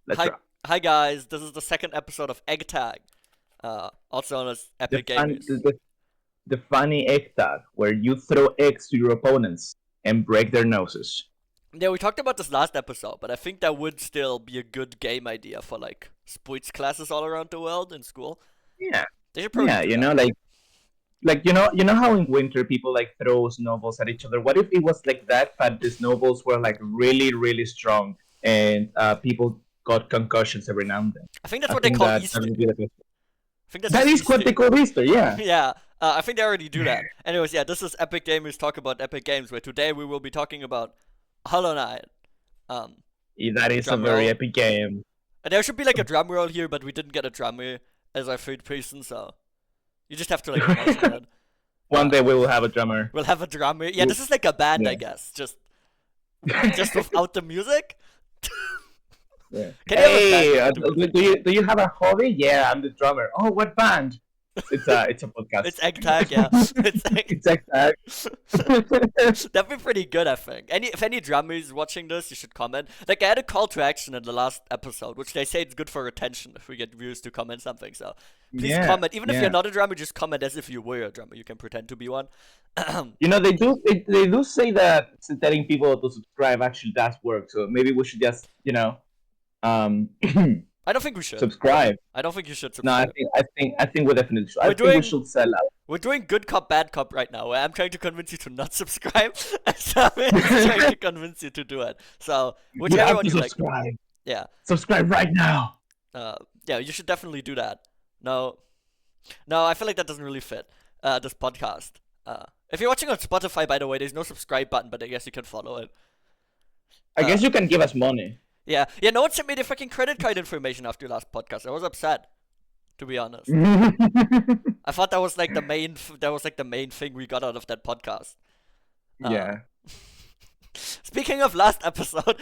Let's Hi, rock. hi guys. This is the second episode of EGTAEG, also known as The Epic fun, Gamers. the funny egg tag, where you throw eggs to your opponents and break their noses. Yeah, we talked about this last episode, but I think that would still be a good game idea for like sports classes all around the world in school. Yeah, They should probably yeah. do that. You know how in winter people like throw snowballs at each other. What if it was like that, but the snowballs were like really, really strong, and people got concussions every now and then. I think that's I what they think call that Easter. would be the best. I think that's That just is what Easter. they call Easter. Yeah. Yeah, I think they already do that. Anyways, yeah, this is Epic Gamers Talk About Epic Games, where today we will be talking about Hollow Knight. Um, That is a Drum very roll. epic game. And there should be like a drum roll here, but we didn't get a drummer as our third person, so you just have to like imagine it. One Uh, day we will have a drummer. We'll have a drummer. Yeah, this is like a band, I Yeah. guess. Just without the music. Yeah. Can you have a Hey, band without the music? do you have a hobby? Yeah, I'm the drummer. Oh, what band? It's a podcast. It's egg tag, yeah. It's egg. It's exact. That'd be pretty good, I think. If any drummers watching this, you should comment. Like I had a call to action in the last episode, which they say it's good for retention if we get viewers to comment something. So please Yeah, comment. Even if you're yeah. not a drummer, just comment as if you were a drummer. You can pretend to be one. You know they do say that telling people to subscribe actually does work. So maybe we should just um I don't think we should. subscribe. I don't think you should No, subscribe. I think we definitely should. I We're think we doing should sell out. We're doing good cop, bad cop right now, where I'm trying to convince you to not subscribe, and Sami is trying to convince you to do it. So, You whichever have one to you like. subscribe. Yeah. Subscribe right now. Yeah, you should definitely do that. No, no, I feel like that doesn't really fit, this podcast. If you're watching on Spotify, by the way, there's no subscribe button, but I guess you can follow it. I Uh, guess you can give us money. yeah. Yeah, no one sent me the fucking credit card information after your last podcast. I was upset, to be honest. I thought that was like the main thing we got out of that podcast. Uh, Yeah. Speaking of last episode,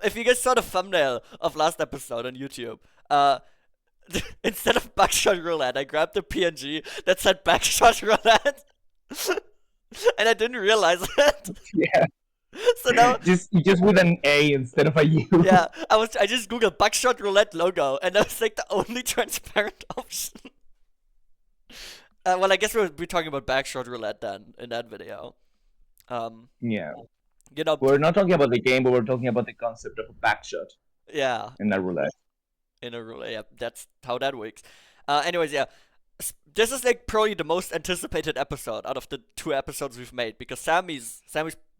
if you guys saw the thumbnail of last episode on YouTube, instead of backshot roulette, I grabbed a PNG that said backshot roulette, and I didn't realize it. Yeah. So now, Just with an A instead of a U. yeah, I just googled backshot roulette logo, and that was like the only transparent option. Well, I guess we'll be talking about backshot roulette then in that video. Um, Yeah. you know, We're not talking about the game, but we're talking about the concept of a backshot yeah, in that roulette. in a roulette, yeah, that's how that works. Anyways, yeah, this is like probably the most anticipated episode out of the two episodes we've made because Sammy's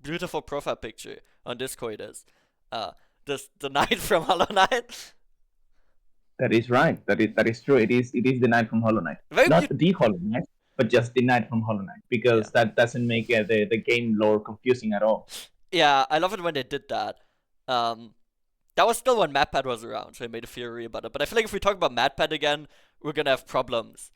beautiful profile picture on Discord is the knight from Hollow Knight. That is right. That is true. It is the knight from Hollow Knight. Very Not beautiful. the Hollow Knight, but just the knight from Hollow Knight. Because Yeah. that doesn't make the game lore confusing at all. Yeah, I love it when they did that. That was still when MatPat was around, so I made a theory about it. But I feel like if we talk about MatPat again, we're gonna have problems.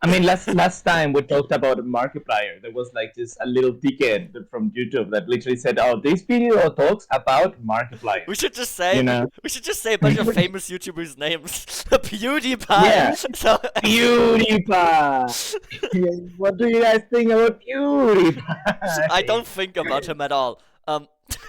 I mean, last time we talked about Markiplier. There was like just a little ticket from YouTube that literally said, "Oh, this video talks about Markiplier." We should just say You know? we should just say a bunch of famous YouTubers' names. PewDiePie. Yeah. So PewDiePie. What do you guys think about PewDiePie? I don't think about him at all.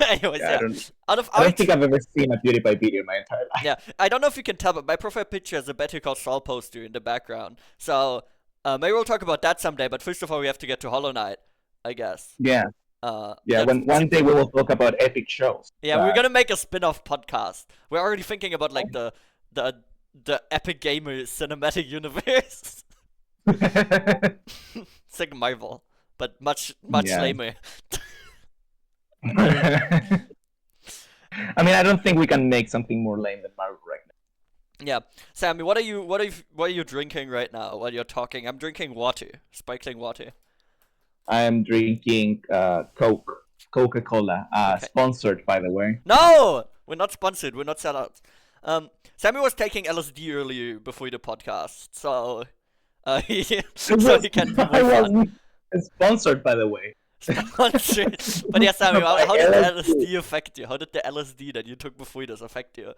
Anyways, Yeah, yeah. Out of I our don't think I've ever seen a PewDiePie video in my entire life. yeah, I don't know if you can tell, but my profile picture has a Better Call Saul poster in the background. So maybe we'll talk about that someday. But first of all, we have to get to Hollow Knight, I guess. Yeah, yeah. That's- One day we will talk about epic shows. Yeah, we're gonna make a spin-off podcast. We're already thinking about like the Epic Gamer cinematic universe. It's like Marvel, but much Yeah. lamer. I mean, I don't think we can make something more lame than Marvel right now. Yeah, Sammy, what are you drinking right now while you're talking? I'm drinking water, sparkling water. I am drinking Coca-Cola, Okay. sponsored by the way. No, we're not sponsored. We're not sellouts. Sammy was taking LSD earlier before the podcast, so so he can be I more fun. wasn't sponsored by the way. Sponsored. But yeah, Sammy, By how did the LSD. LSD affect you? How did the LSD that you took before this affect you?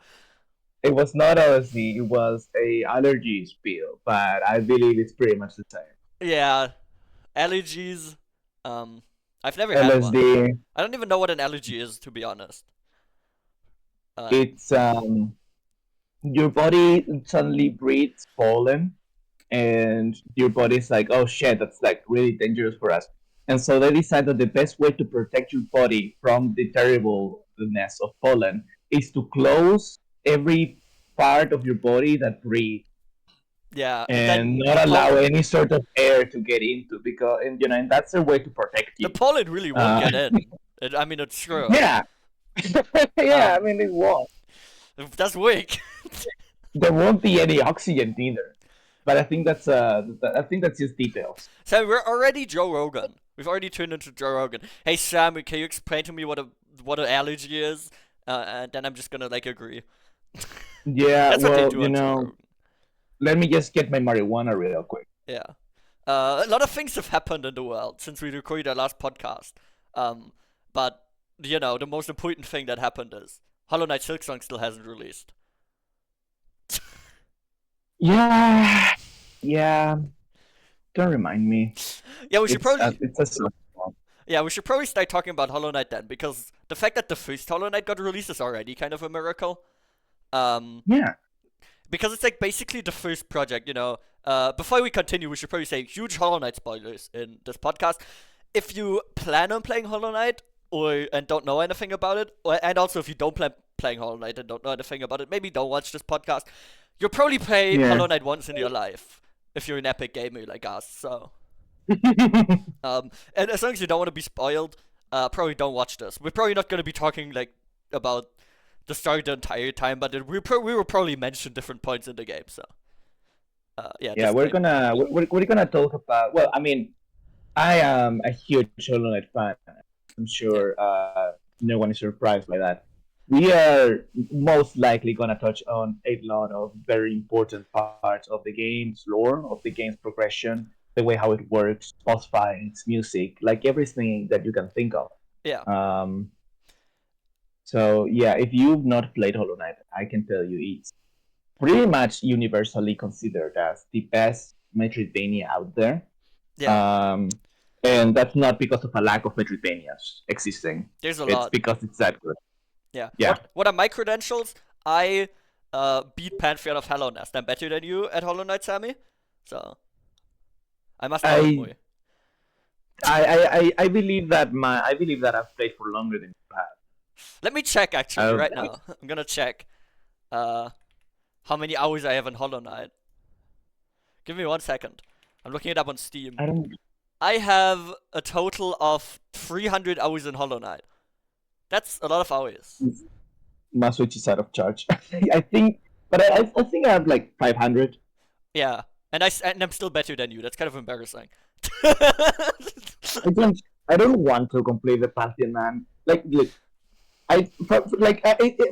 It was not LSD. It was a allergies pill, but I believe it's pretty much the same. Yeah, allergies. I've never had one. LSD. I don't even know what an allergy is, to be honest. Uh, It's your body suddenly breathes pollen, and your body's like, oh shit, that's like really dangerous for us. And so they decide that the best way to protect your body from the terribleness of pollen is to close every part of your body that breathes Yeah, and then and the not allow pollen, any sort of air to get into, because and that's their way to protect the you. pollen really won't Uh, get in. I mean, it's true. yeah, yeah. I Um, mean, it won't. that's weak. There won't be any oxygen either. But I think that's just details. So we're already Joe Rogan. We've already turned into Joe Rogan. Hey Sam, can you explain to me what an allergy is? And then I'm just gonna like agree. Yeah, That's what they well, do on Joe Rogan. let me just get my marijuana real quick. Yeah. A lot of things have happened in the world since we recorded our last podcast. Um, but the most important thing that happened is Hollow Knight Silksong still hasn't released. Yeah, yeah. Don't remind me. Yeah, we should probably It's a slow one. yeah we should probably start talking about Hollow Knight then, because the fact that the first Hollow Knight got released is already kind of a miracle. Um, Yeah, because it's like basically the first project. Before we continue, we should probably say huge Hollow Knight spoilers in this podcast. If you plan on playing Hollow Knight and don't know anything about it, and also if you don't plan playing Hollow Knight and don't know anything about it, maybe don't watch this podcast. You'll probably play yeah. Hollow Knight once in your life if you're an epic gamer like us. So, and as long as you don't want to be spoiled, probably don't watch this. We're probably not going to be talking like about the story the entire time, but we will probably mention different points in the game. So, yeah, Yeah, we're disclaimer. we're gonna talk about. Well, I mean, I am a huge Hollow Knight fan. I'm Yeah, sure no one is surprised by that. We are most likely gonna touch on a lot of very important parts of the game's lore, of the game's progression, the way how it works, boss fights, music, like everything that you can think of. yeah, Um, so yeah, if you've not played Hollow Knight, I can tell you it's pretty much universally considered as the best Metroidvania out there. yeah. Um, and that's not because of a lack of Metroidvanias existing. There's a It's lot. because it's that good. Yeah. Yeah. What are my credentials? I beat Pantheon of Hollow Nest. I'm better than you at Hollow Knight, Sammy. So I must know it more. I I believe that I've played for longer than you have. Let me check actually Uh, right now. I'm gonna check uh how many hours I have in Hollow Knight. Give me 1 second. I'm looking it up on Steam. I don't. I have a total of 300 hours in Hollow Knight. That's a lot of hours. My Switch is out of charge. I think, but I think I have like 500. Yeah. And I'm still better than you. That's kind of embarrassing. I don't. I don't want to complete the Pantheon, man. Like, look,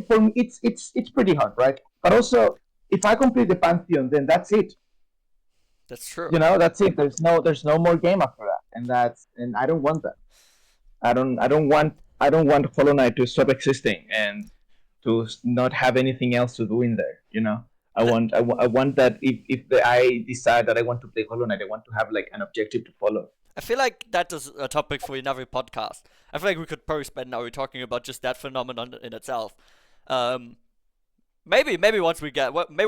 for me, it's pretty hard, right? But also, if I complete the Pantheon, then that's it. That's true. That's it. There's no more game after that, and I don't want that. I don't want Hollow Knight to stop existing and to not have anything else to do in there. Th- I want that I decide that I want to play Hollow Knight, I want to have like an objective to follow. I feel like that is a topic for another podcast. I feel like we could probably spend an hour talking about just that phenomenon in itself. Um, maybe once maybe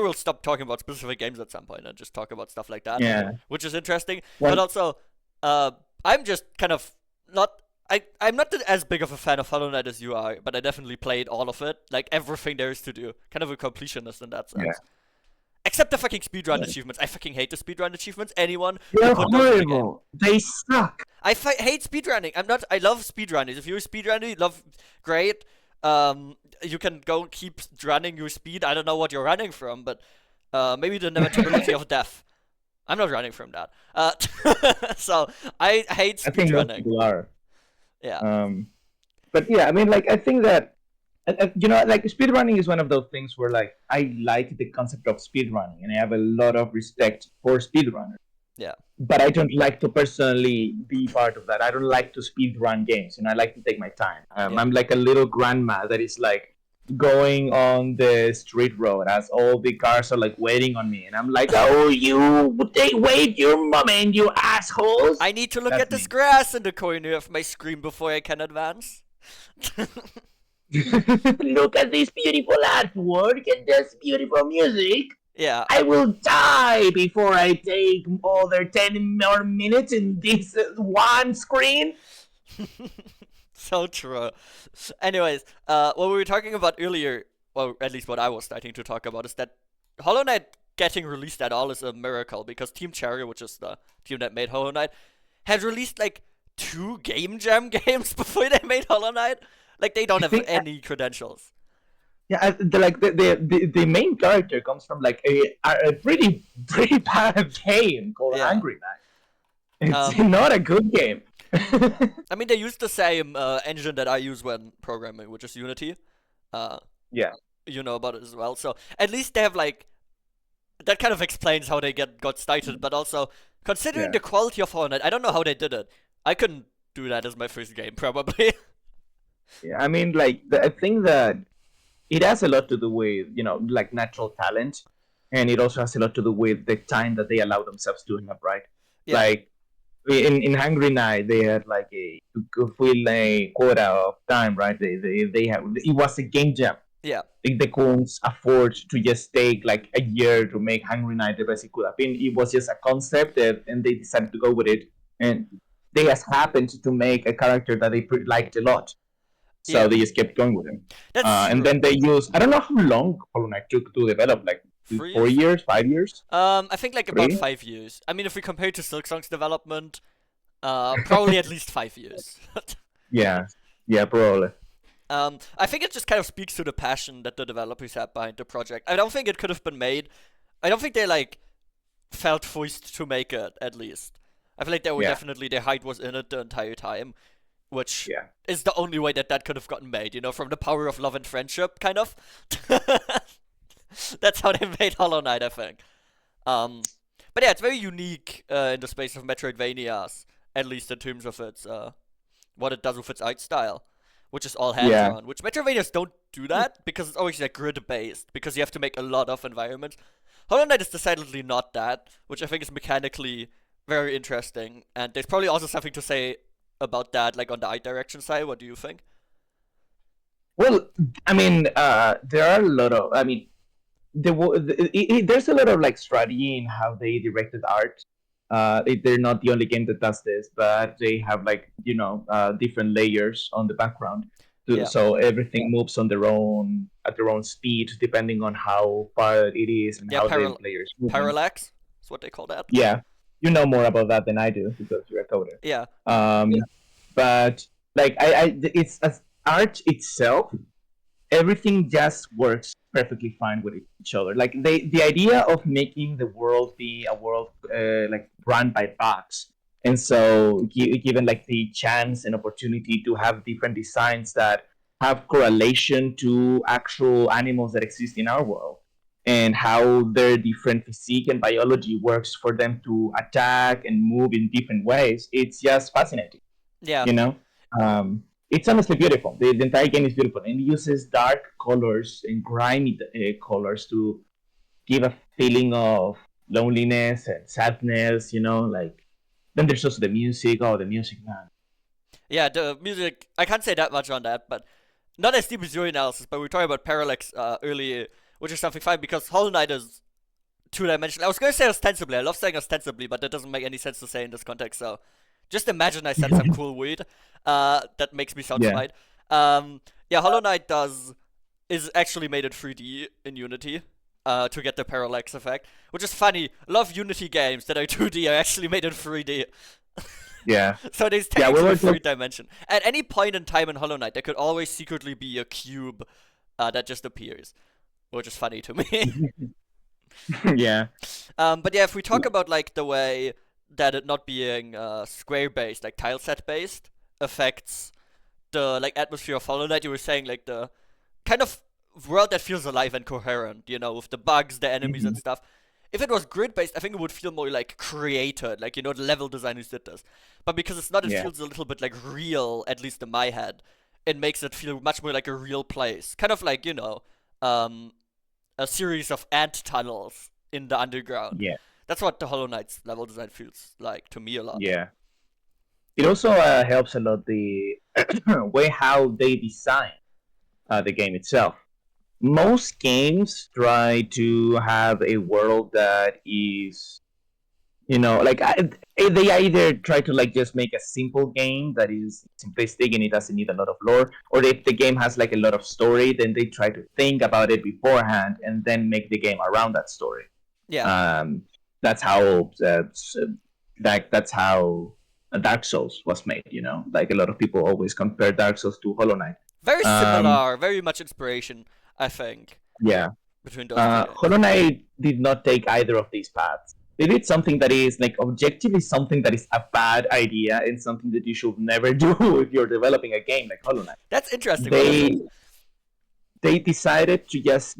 we'll stop talking about specific games at some point and just talk about stuff like that, Yeah. which is interesting. But Well, also, I'm just kind of not. I'm not as big of a fan of Hollow Knight as you are, but I definitely played all of it, like everything there is to do. Kind of a completionist in that yeah. sense. Except the fucking speedrun achievements. I fucking hate the speedrun achievements. Anyone who They're put those in the game. horrible. They suck. Hate speedrunning. I love speedrunners. If you're a speedrunner, you love great. You can go keep running your speed. I don't know what you're running from, but maybe the inevitability of death. I'm not running from that. So I hate I think most speedrunning. people are. Yeah, But yeah, I mean, like, I think that like speedrunning is one of those things where like I like the concept of speedrunning, and I have a lot of respect for speedrunners. yeah, But I don't like to personally be part of that. I don't like to speedrun games, I like to take my time. Yeah. I'm like a little grandma that is like going on the street road as all the cars are like waiting on me, and I'm like, oh, they wait your moment, you assholes. I need to look That's at this me. grass in the corner of my screen before I can advance. Look at this beautiful artwork and this beautiful music. Yeah. I will die before I take other 10 more minutes in this one screen. So true. Anyways, what we were talking about earlier, well, at least what I was starting to talk about, is that Hollow Knight getting released at all is a miracle because Team Cherry, which is the team that made Hollow Knight, had released like 2 Game Jam games before they made Hollow Knight. Like they don't I have think, any credentials. yeah, the main character comes from like a pretty bad game called Yeah. Angry Man. It's Um, not a good game. I mean, they use the same engine that I use when programming, which is Unity. Uh, Yeah, you know about it as well. So at least they have like that kind of explains how they got started. But also considering yeah, the quality of Hollow Knight, I don't know how they did it. I couldn't do that as my first game probably. yeah. I mean, like I think that it has a lot to do with like natural talent, and it also has a lot to do with the time that they allow themselves to have, right? Yeah, Like in Hungry Night, they had like a to fulfill a quota of time, right? They have it was a game jam. yeah, They couldn't afford to just take like a year to make Hungry Night the best it could have been. It was just a concept, and they decided to go with it. And they just happened to make a character that they liked a lot, so yeah. they just kept going with him. That's And true. then they use I don't know how long Hollow Knight took to develop, like 4 3 years? years, 5 years, I think like about 3. 5 years. I mean, if we compare to Silk Song's development, probably at least 5 years. Yeah, yeah, probably. I think it just kind of speaks to the passion that the developers had behind the project. I don't think it could have been made. I don't think they like felt forced to make it. At least, I feel like they were Yeah, definitely their height was in it the entire time, which yeah. is the only way that that could have gotten made. You know, from the power of love and friendship, kind of. That's how they made Hollow Knight, I think. Um, but yeah, it's very unique in the space of Metroidvanias, at least in terms of its what it does with its art style, which is all hand Yeah. drawn. Which Metroidvanias don't do that because it's always like grid based because you have to make a lot of environments. Hollow Knight is decidedly not that, which I think is mechanically very interesting. And there's probably also something to say about that, like on the art direction side. What do you think? Well, I mean, there are a lot of. I mean, there's a lot of like strategy in how they directed art. They're not the only game that does this, but they have like different layers on the background, Yeah, so everything moves on their own at their own speed depending on how far it is and yeah, how the player is moving. parallax is what they call that. Yeah, you know more about that than I do because you're a coder. Yeah, Yeah. But like it's as art itself, everything just works perfectly fine with each other. Like the idea of making the world be a world like run by bots, and so given like the chance and opportunity to have different designs that have correlation to actual animals that exist in our world, and how their different physique and biology works for them to attack and move in different ways, it's just fascinating. yeah. You know, it's honestly beautiful. The entire game is beautiful, and it uses dark colors and grimy colors to give a feeling of loneliness and sadness. Like then there's also the music. Oh, the music, man. Yeah, the music. I can't say that much on that, but not as deep as your analysis. But we were talking about parallax earlier, which is something fine because Hollow Knight is 2 dimensional. I was gonna say ostensibly. I love saying ostensibly, but that doesn't make any sense to say in this context. So just imagine I said some cool word that makes me sound Yeah, smart. Yeah, Hollow Knight does is actually made in 3D in Unity. To get the parallax effect, which is funny. A lot of Unity games that are 2D are actually made in 3D. yeah, So there's yeah. We technically were three just, dimension. At any point in time in Hollow Knight, there could always secretly be a cube that just appears, which is funny to me. yeah, But yeah, if we talk about like the way that it not being square based, like tile set based, affects the like atmosphere of Hollow Knight, you were saying like the kind of world that feels alive and coherent, you know, with the bugs, the enemies and Mhm. stuff. If it was grid based, I think it would feel more like created, like the level designers did this. But because it's not, it Yeah, feels a little bit like real, at least in my head. It makes it feel much more like a real place, kind of like um, a series of ant tunnels in the underground. yeah, That's what the Hollow Knight's level design feels like to me a lot. yeah. It also helps a lot the way how they design. the game itself. Most games try to have a world that is, like they either try to like just make a simple game that is simplistic and it doesn't need a lot of lore, or if the game has like a lot of story, then they try to think about it beforehand and then make the game around that story. Yeah. um, that's how that's how Dark Souls was made. Like a lot of people always compare Dark Souls to Hollow Knight. Very um, similar, very much inspiration, I think, yeah. between those two games. Hollow Knight did not take either of these paths. They did something that is like objectively something that is a bad idea and something that you should never do if you're developing a game like Hollow Knight. That's interesting. What is They it? they decided to just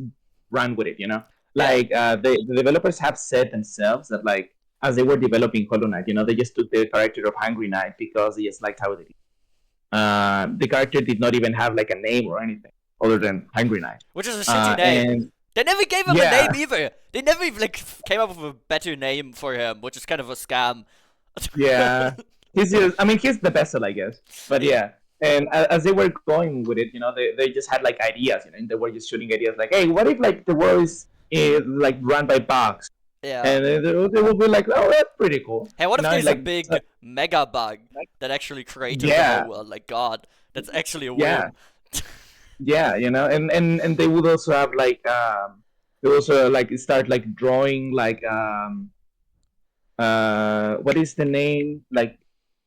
run with it. Yeah. Like the developers have said themselves that like as they were developing Hollow Knight, they just took the character of Hungry Knight because they just liked how they did. The character did not even have like a name or anything other than Hungry Knight. Which is a shitty name. And They never gave him a yeah, name either. They never even like came up with a better name for him, which is kind of a scam. yeah, he's the best, I guess. But yeah, and as they were going with it, they just had like ideas, and they were just shooting ideas like, hey, what if like the world is like run by bugs? Yeah. And they will be like, oh, that's pretty cool. Hey, what if there's like, a big mega bug that actually created the yeah, whole world? Like, God, that's actually a yeah, win. yeah, and they would also have like they also like start like drawing like what is the name, like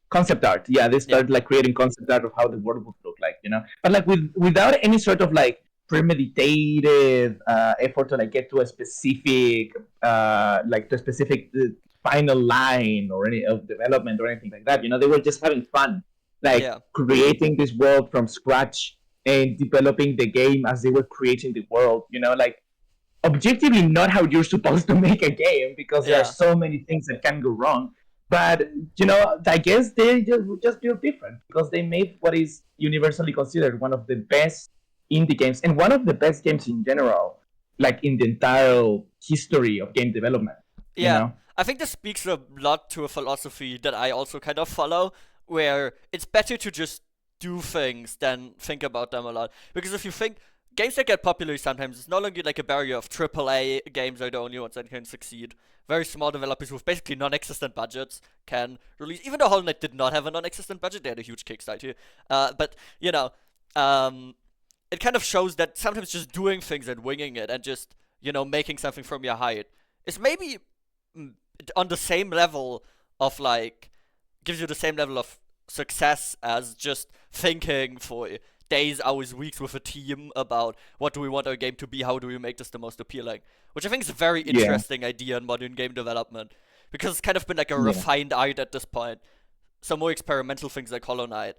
concept art. Yeah, they started like creating concept art of how the world would look like, but like without any sort of like premeditated effort to like get to a specific like to a specific final line or any of development or anything like that. They were just having fun, like creating this world from scratch and developing the game as they were creating the world. Like objectively not how you're supposed to make a game because there are so many things that can go wrong. But I guess they just built different because they made what is universally considered one of the best indie games and one of the best games in general, like in the entire history of game development. Yeah, I think this speaks a lot to a philosophy that I also kind of follow, where it's better to just do things than think about them a lot. Because if you think games that get popular sometimes, it's no longer like a barrier of AAA games are the only ones that can succeed. Very small developers with basically non-existent budgets can release. Even though Hollow Knight did not have a non-existent budget, they had a huge Kickstarter. But it kind of shows that sometimes just doing things and winging it and just making something from your heart is maybe on the same level of like gives you the same level of success as just thinking for days, hours, weeks with a team about what do we want our game to be, how do we make this the most appealing, which I think is a very interesting idea in modern game development because it's kind of been like a refined art at this point. Some more experimental things like Hollow Knight,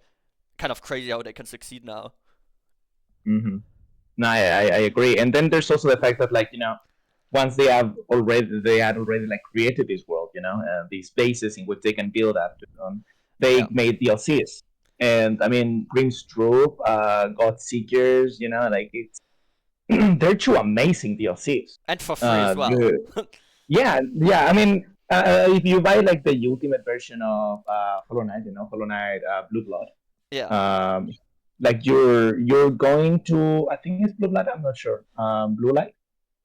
kind of crazy how they can succeed now. Mm-hmm. No, I agree. And then there's also the fact that like once they had already like created this world, these bases in which they can build after. They made DLCs, and I mean Grimm's Troop, God Seekers, like it's they're two amazing DLCs and for free as well. yeah. I mean, if you buy like the ultimate version of Hollow Knight, Hollow Knight Blue Blood, like you're going to, I think it's Blue Blood, I'm not sure, Blue Light.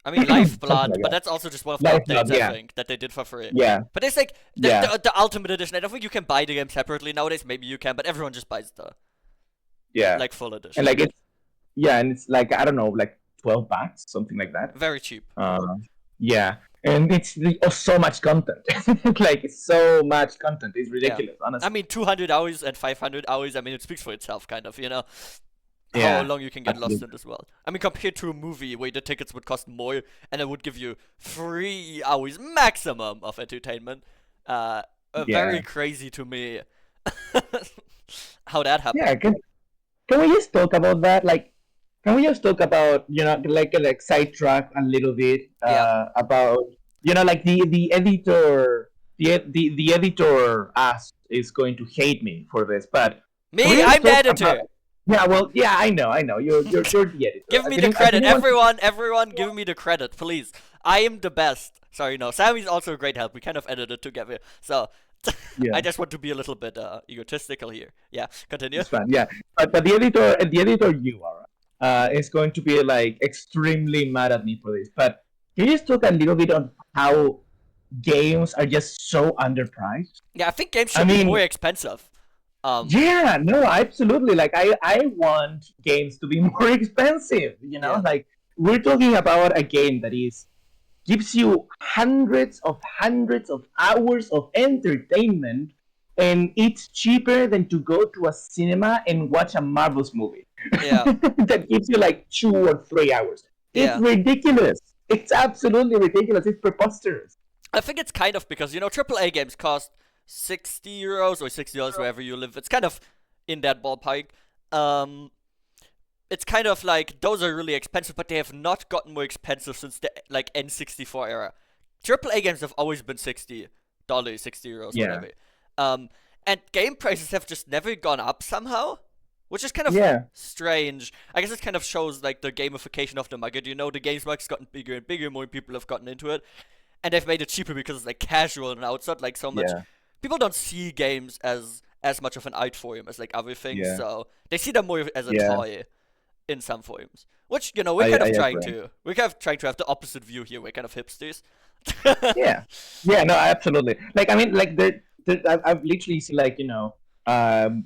I mean, Lifeblood, but that's also just one of the updates, I think, that they did for free. Yeah. But it's like the Ultimate Edition. I don't think you can buy the game separately nowadays. Maybe you can, but everyone just buys the like full edition. And like it's like I don't know, like $12, something like that. Very cheap. Yeah, and it's so much content. Like so much content. It's ridiculous, honestly. I mean, 200 hours and 500 hours. I mean, it speaks for itself, kind of. How long you can get lost in this world. I mean, compared to a movie where the tickets would cost more and it would give you 3 hours maximum of entertainment. Very crazy to me how that happened. Yeah, can we just talk about that? Like, can we just talk about, like sidetrack a little bit about, like the editor, the editor is going to hate me for this, but me, I'm the editor. Yeah, well, yeah, I know. You're the editor. Give me the credit, everyone, give me the credit, please. I am the best. Sorry, no, Sammy's also a great help. We kind of edited together, so I just want to be a little bit egotistical here. Yeah, continue. It's fine. Yeah, but the editor, you are. is going to be like extremely mad at me for this. But can you just talk a little bit on how games are just so underpriced? Yeah, I think games I should be more mean, expensive. Um, yeah, no, absolutely. Like I want games to be more expensive, you know? yeah, Like we're talking about a game that is gives you hundreds of hours of entertainment, and it's cheaper than to go to a cinema and watch a Marvel's movie yeah, that gives you like 2 or 3 hours. It's yeah. ridiculous. It's absolutely ridiculous. It's preposterous. I think it's kind of because AAA games cost €60 or $60 wherever you live. It's kind of in that ballpark. Um, it's kind of like those are really expensive, but they have not gotten more expensive since the like N64 era. AAA games have always been $60, €60, Yeah. whatever. Um, and game prices have just never gone up somehow, which is kind of Yeah. strange. I guess it kind of shows like the gamification of the market. The games market's gotten bigger and bigger, more people have gotten into it, and they've made it cheaper because it's like casual now. It's not like so much. Yeah. People don't see games as much of an art form as like other things, Yeah. so they see them more as a Yeah. toy in some forms. Which we're kind I of trying agree. to have the opposite view here. We're kind of hipsters. Yeah, yeah, no, absolutely. Like, I mean, like, I've literally seen, like,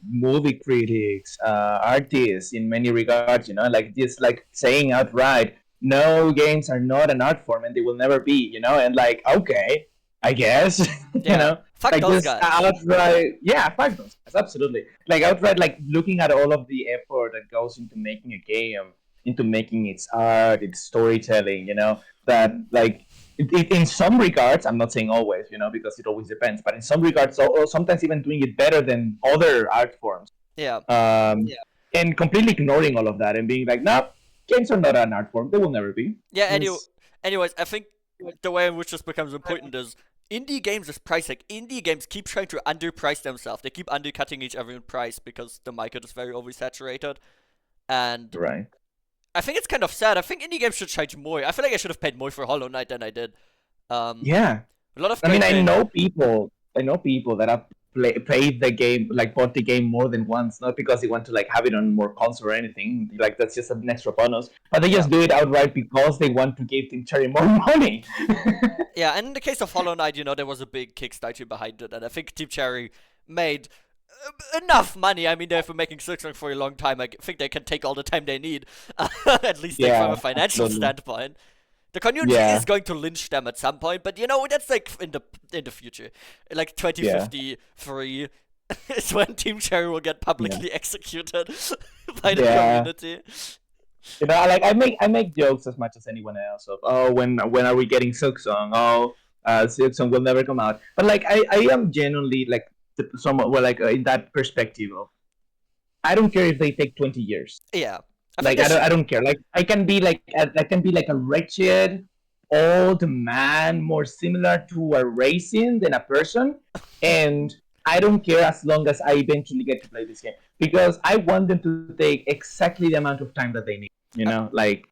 movie critics, artists in many regards, like, just like saying outright, no, games are not an art form and they will never be, and like, okay, I guess, Yeah, fuck like, those just guys. outright, yeah, fuck those guys, absolutely. Like, outright, like, looking at all of the effort that goes into making a game, into making its art, its storytelling, that, like, in some regards, I'm not saying always, because it always depends, but in some regards, or sometimes even doing it better than other art forms, Yeah, yeah. And completely ignoring all of that and being like, no, games are not an art form; they will never be. yeah. It's, Anyways, I think the way in which this becomes important is indie games is price. Like indie games keep trying to underprice themselves. They keep undercutting each other in price because the market is very oversaturated. And right. I think it's kind of sad. I think indie games should charge more. I feel like I should have paid more for Hollow Knight than I did. Um, Yeah, a lot of I mean, great games. I know people that have played the game, like bought the game more than once, not because they want to like have it on more console or anything. Like that's just an extra bonus, but they Yeah. just do it outright because they want to give Team Cherry more money. Yeah, and in the case of Hollow Knight, there was a big Kickstarter behind it, and I think Team Cherry made enough money. I mean, they've been making Silksong for a long time. I think they can take all the time they need, at least like from Yeah, a financial absolutely. standpoint. The community Yeah, is going to lynch them at some point, but that's like in the future, like yeah, 2053 is when Team Cherry will get yeah, publicly executed by the yeah. community. Like I make jokes as much as anyone else of, oh, when are we getting Silksong? Oh, Silksong will never come out. But like I am genuinely like somewhat, well, like, in that perspective of, I don't care if they take 20 years. Yeah, I think Like they should. I don't care. Like I can be like a wretched old man, more similar to a raisin than a person, and I don't care as long as I eventually get to play this game, because I want them to take exactly the amount of time that they need. Like,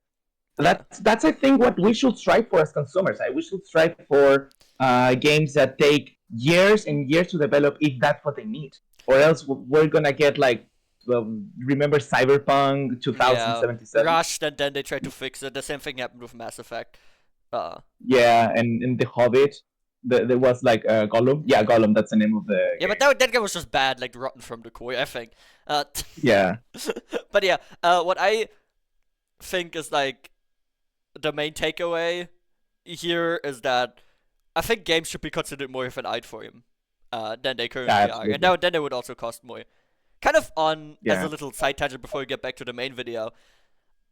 Yeah, that's I think what we should strive for as consumers. We should strive for games that take years and years to develop, if that's what they need, or else we're gonna get like, well, remember Cyberpunk yeah, 2077? rushed and then they tried to fix it. The same thing happened with Mass Effect. Uh, Yeah, and in The Hobbit, there was like Gollum. Yeah, Gollum. That's the name of the yeah, but game. that game was just bad, like rotten from the core, I think. Uh, Yeah, but yeah, what I think is like the main takeaway here is that I think games should be considered more of an art form than they yeah, currently are, and absolutely. now then they would also cost more. Kind of on as a Yeah, little side tangent before we get back to the main video.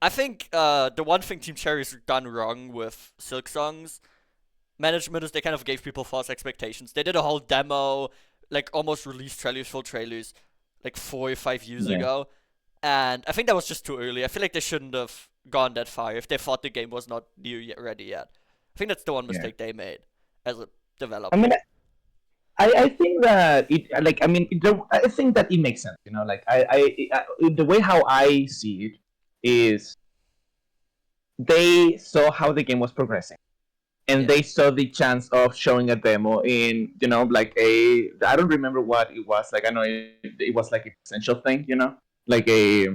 I think the one thing Team Cherry's done wrong with Silk Songs management is they kind of gave people false expectations. They did a whole demo, like almost released trailers, full trailers, like 4 or 5 years yeah, ago, and I think that was just too early. I feel like they shouldn't have gone that far if they thought the game was not near yet ready yet. I think that's the one yeah. mistake they made as a I mean, developer. I think that it, like, I mean, I think that it makes sense. Like, the way how I see it is, they saw how the game was progressing, and Yeah, they saw the chance of showing a demo in, like, I don't remember what it was. Like, I know it was like an essential thing, like a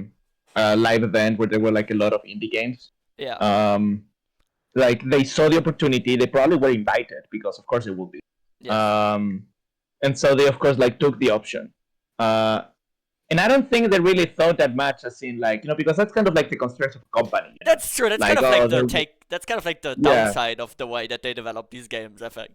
live event where there were like a lot of indie games. Yeah. Um, like they saw the opportunity. They probably were invited because, of course, it would be. Yes. Um, and so they, of course, like took the option. And I don't think they really thought that much, as in like because that's kind of like the constraints of a company. That's true. That's kind Like of like they're That's kind of like the yeah, downside of the way that they develop these games. I think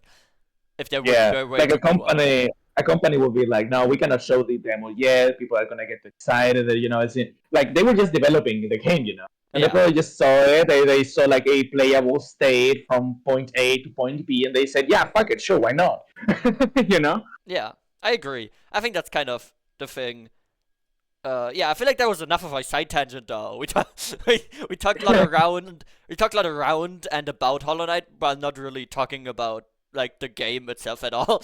if they would yeah. were Like to do well. a company will be like, no, we cannot show the demo yet. People are gonna get excited. It's like they were just developing the game. And they Yeah. probably just saw it. They saw like a playable state from point A to point B, and they said, yeah, fuck it, sure, why not? you know? Yeah. I agree. I think that's kind of the thing. Yeah, I feel like that was enough of a side tangent though. We talked a lot around and about Hollow Knight, but not really talking about like the game itself at all.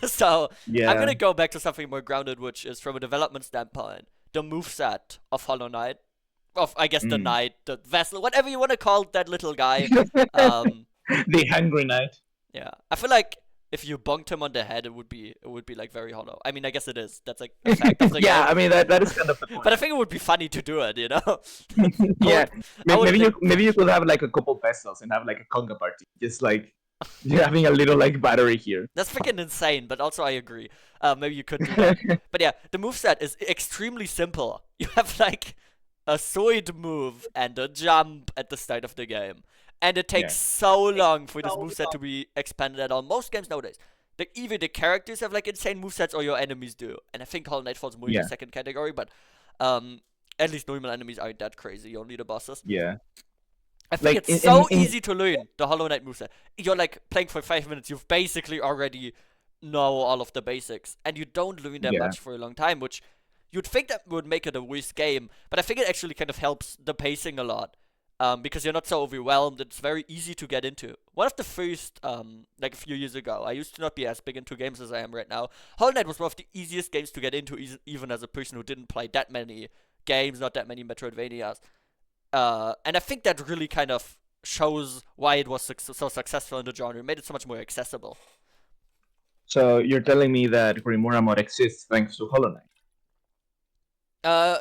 So I'm Yeah. gonna go back to something more grounded, which is from a development standpoint, the moveset of Hollow Knight, of I guess the Mm. knight, the vessel, whatever you want to call that little guy. Um, The Hungry Knight. yeah, I feel like if you bonked him on the head, it would be like very hollow. I mean, I guess it is. That's like a fact of the Yeah, game. I mean that is kind of the But point. I think it would be funny to do it, you know? I Yeah, would, I would like, maybe you could have like a couple pesos and have like a conga party, just like you're having a little like battery here. that's freaking insane, but also I agree. Maybe you could do that. But yeah, the moveset is extremely simple. You have like a sword move and a jump at the start of the game. And it takes Yeah. so long for this moveset to be expanded at all. Most games nowadays, either the characters have like insane movesets or your enemies do. And I think Hollow Knight falls more in the Yeah, second category, but um, at least normal enemies aren't that crazy, only the bosses. yeah. I think Like it's so easy to learn the Hollow Knight moveset. You're like playing for 5 minutes, you've basically already know all of the basics, and you don't learn that yeah. much for a long time, which you'd think that would make it a worse game, but I think it actually kind of helps the pacing a lot. Because you're not so overwhelmed, it's very easy to get into. One of the first, like a few years ago, I used to not be as big into games as I am right now. Hollow Knight was one of the easiest games to get into, even as a person who didn't play that many games, not that many Metroidvanias. And I think that really kind of shows why it was so successful in the genre. It made it so much more accessible. So you're telling me that Rimura Mod exists thanks to Hollow Uh,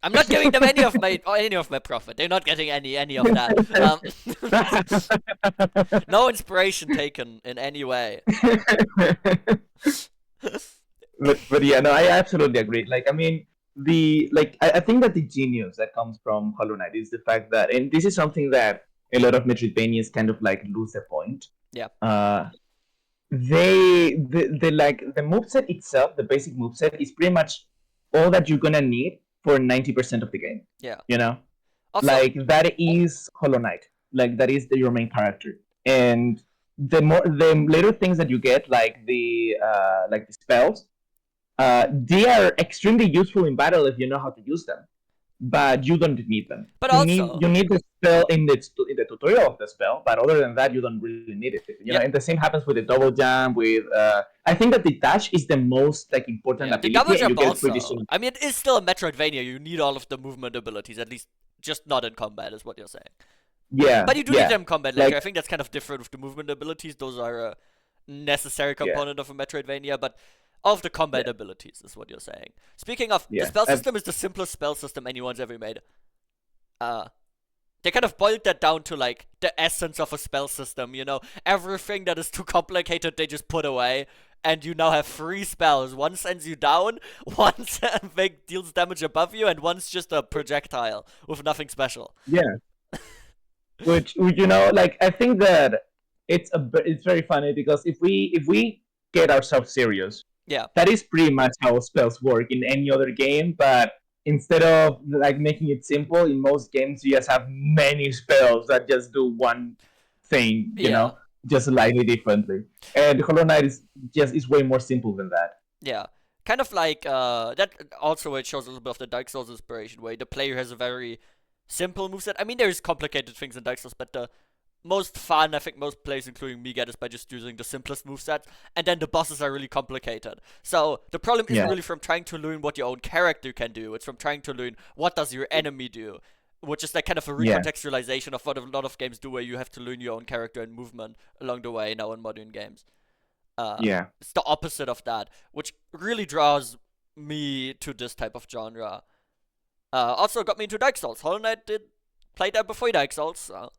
I'm not giving them any of my profit. They're not getting any of that. Knight? No inspiration taken in any way. But yeah, no, I absolutely agree. Like, I mean, I think that the genius that comes from Hollow Knight is the fact that, and this is something that a lot of Metroidvanias kind of like lose the point. Yeah, Uh, the like the moveset itself, the basic moveset is pretty much all that you're gonna need for 90% of the game. yeah. You know, Also, like that is Hollow Knight. Like that is your main character, and the little things that you get, like the spells, they are extremely useful in battle if you know how to use them. But you don't need them. but You also, need the spell in the tutorial of the spell, but other than that, you don't really need it. yep, And the same happens with the double jump. With I think that the dash is the most like important yeah. The double ability, and you jump get it pretty also. soon. I mean, it is still a Metroidvania. You need all of the movement abilities, at least just not in combat, is what you're saying. Yeah, But you do need yeah, them in combat later. like I think that's kind of different with the movement abilities. Those are a necessary yeah, component of a Metroidvania, but of the combat yeah, abilities is what you're saying. Speaking of, the yeah. spell system is the simplest spell system anyone's ever made. Uh, they kind of boiled that down to like the essence of a spell system, you know? Everything that is too complicated, they just put away. And you now have three spells. One sends you down, one deals damage above you, and one's just a projectile with nothing special. Yeah. Which like I think that it's very funny because if we get ourselves serious, Yeah. that is pretty much how spells work in any other game. But instead of like making it simple, in most games you just have many spells that just do one thing, Yeah. just slightly differently. And Hollow Knight is way more simple than that. Yeah. Kind of like that also it shows a little bit of the Dark Souls inspiration where the player has a very simple moveset. I mean there's complicated things in Dark Souls, but the most fun I think most players, including me, get is by just using the simplest moveset, and then the bosses are really complicated. So the problem isn't Yeah, really from trying to learn what your own character can do, it's from trying to learn what does your enemy do. Which is like kind of a yeah, recontextualization of what a lot of games do where you have to learn your own character and movement along the way now in modern games. Uh, yeah. it's the opposite of that, which really draws me to this type of genre. Also got me into Dark Souls. Hollow Knight did play that before Dark Souls. So.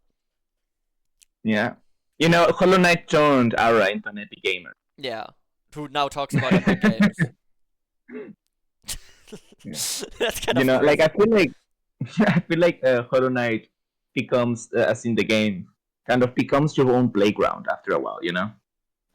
Yeah. Hollow Knight turned Aura into an epic gamer. Yeah, who now talks about epic games. Yeah. That's kind of crazy. Like I feel like Hollow Knight becomes, as in the game, kind of becomes your own playground after a while.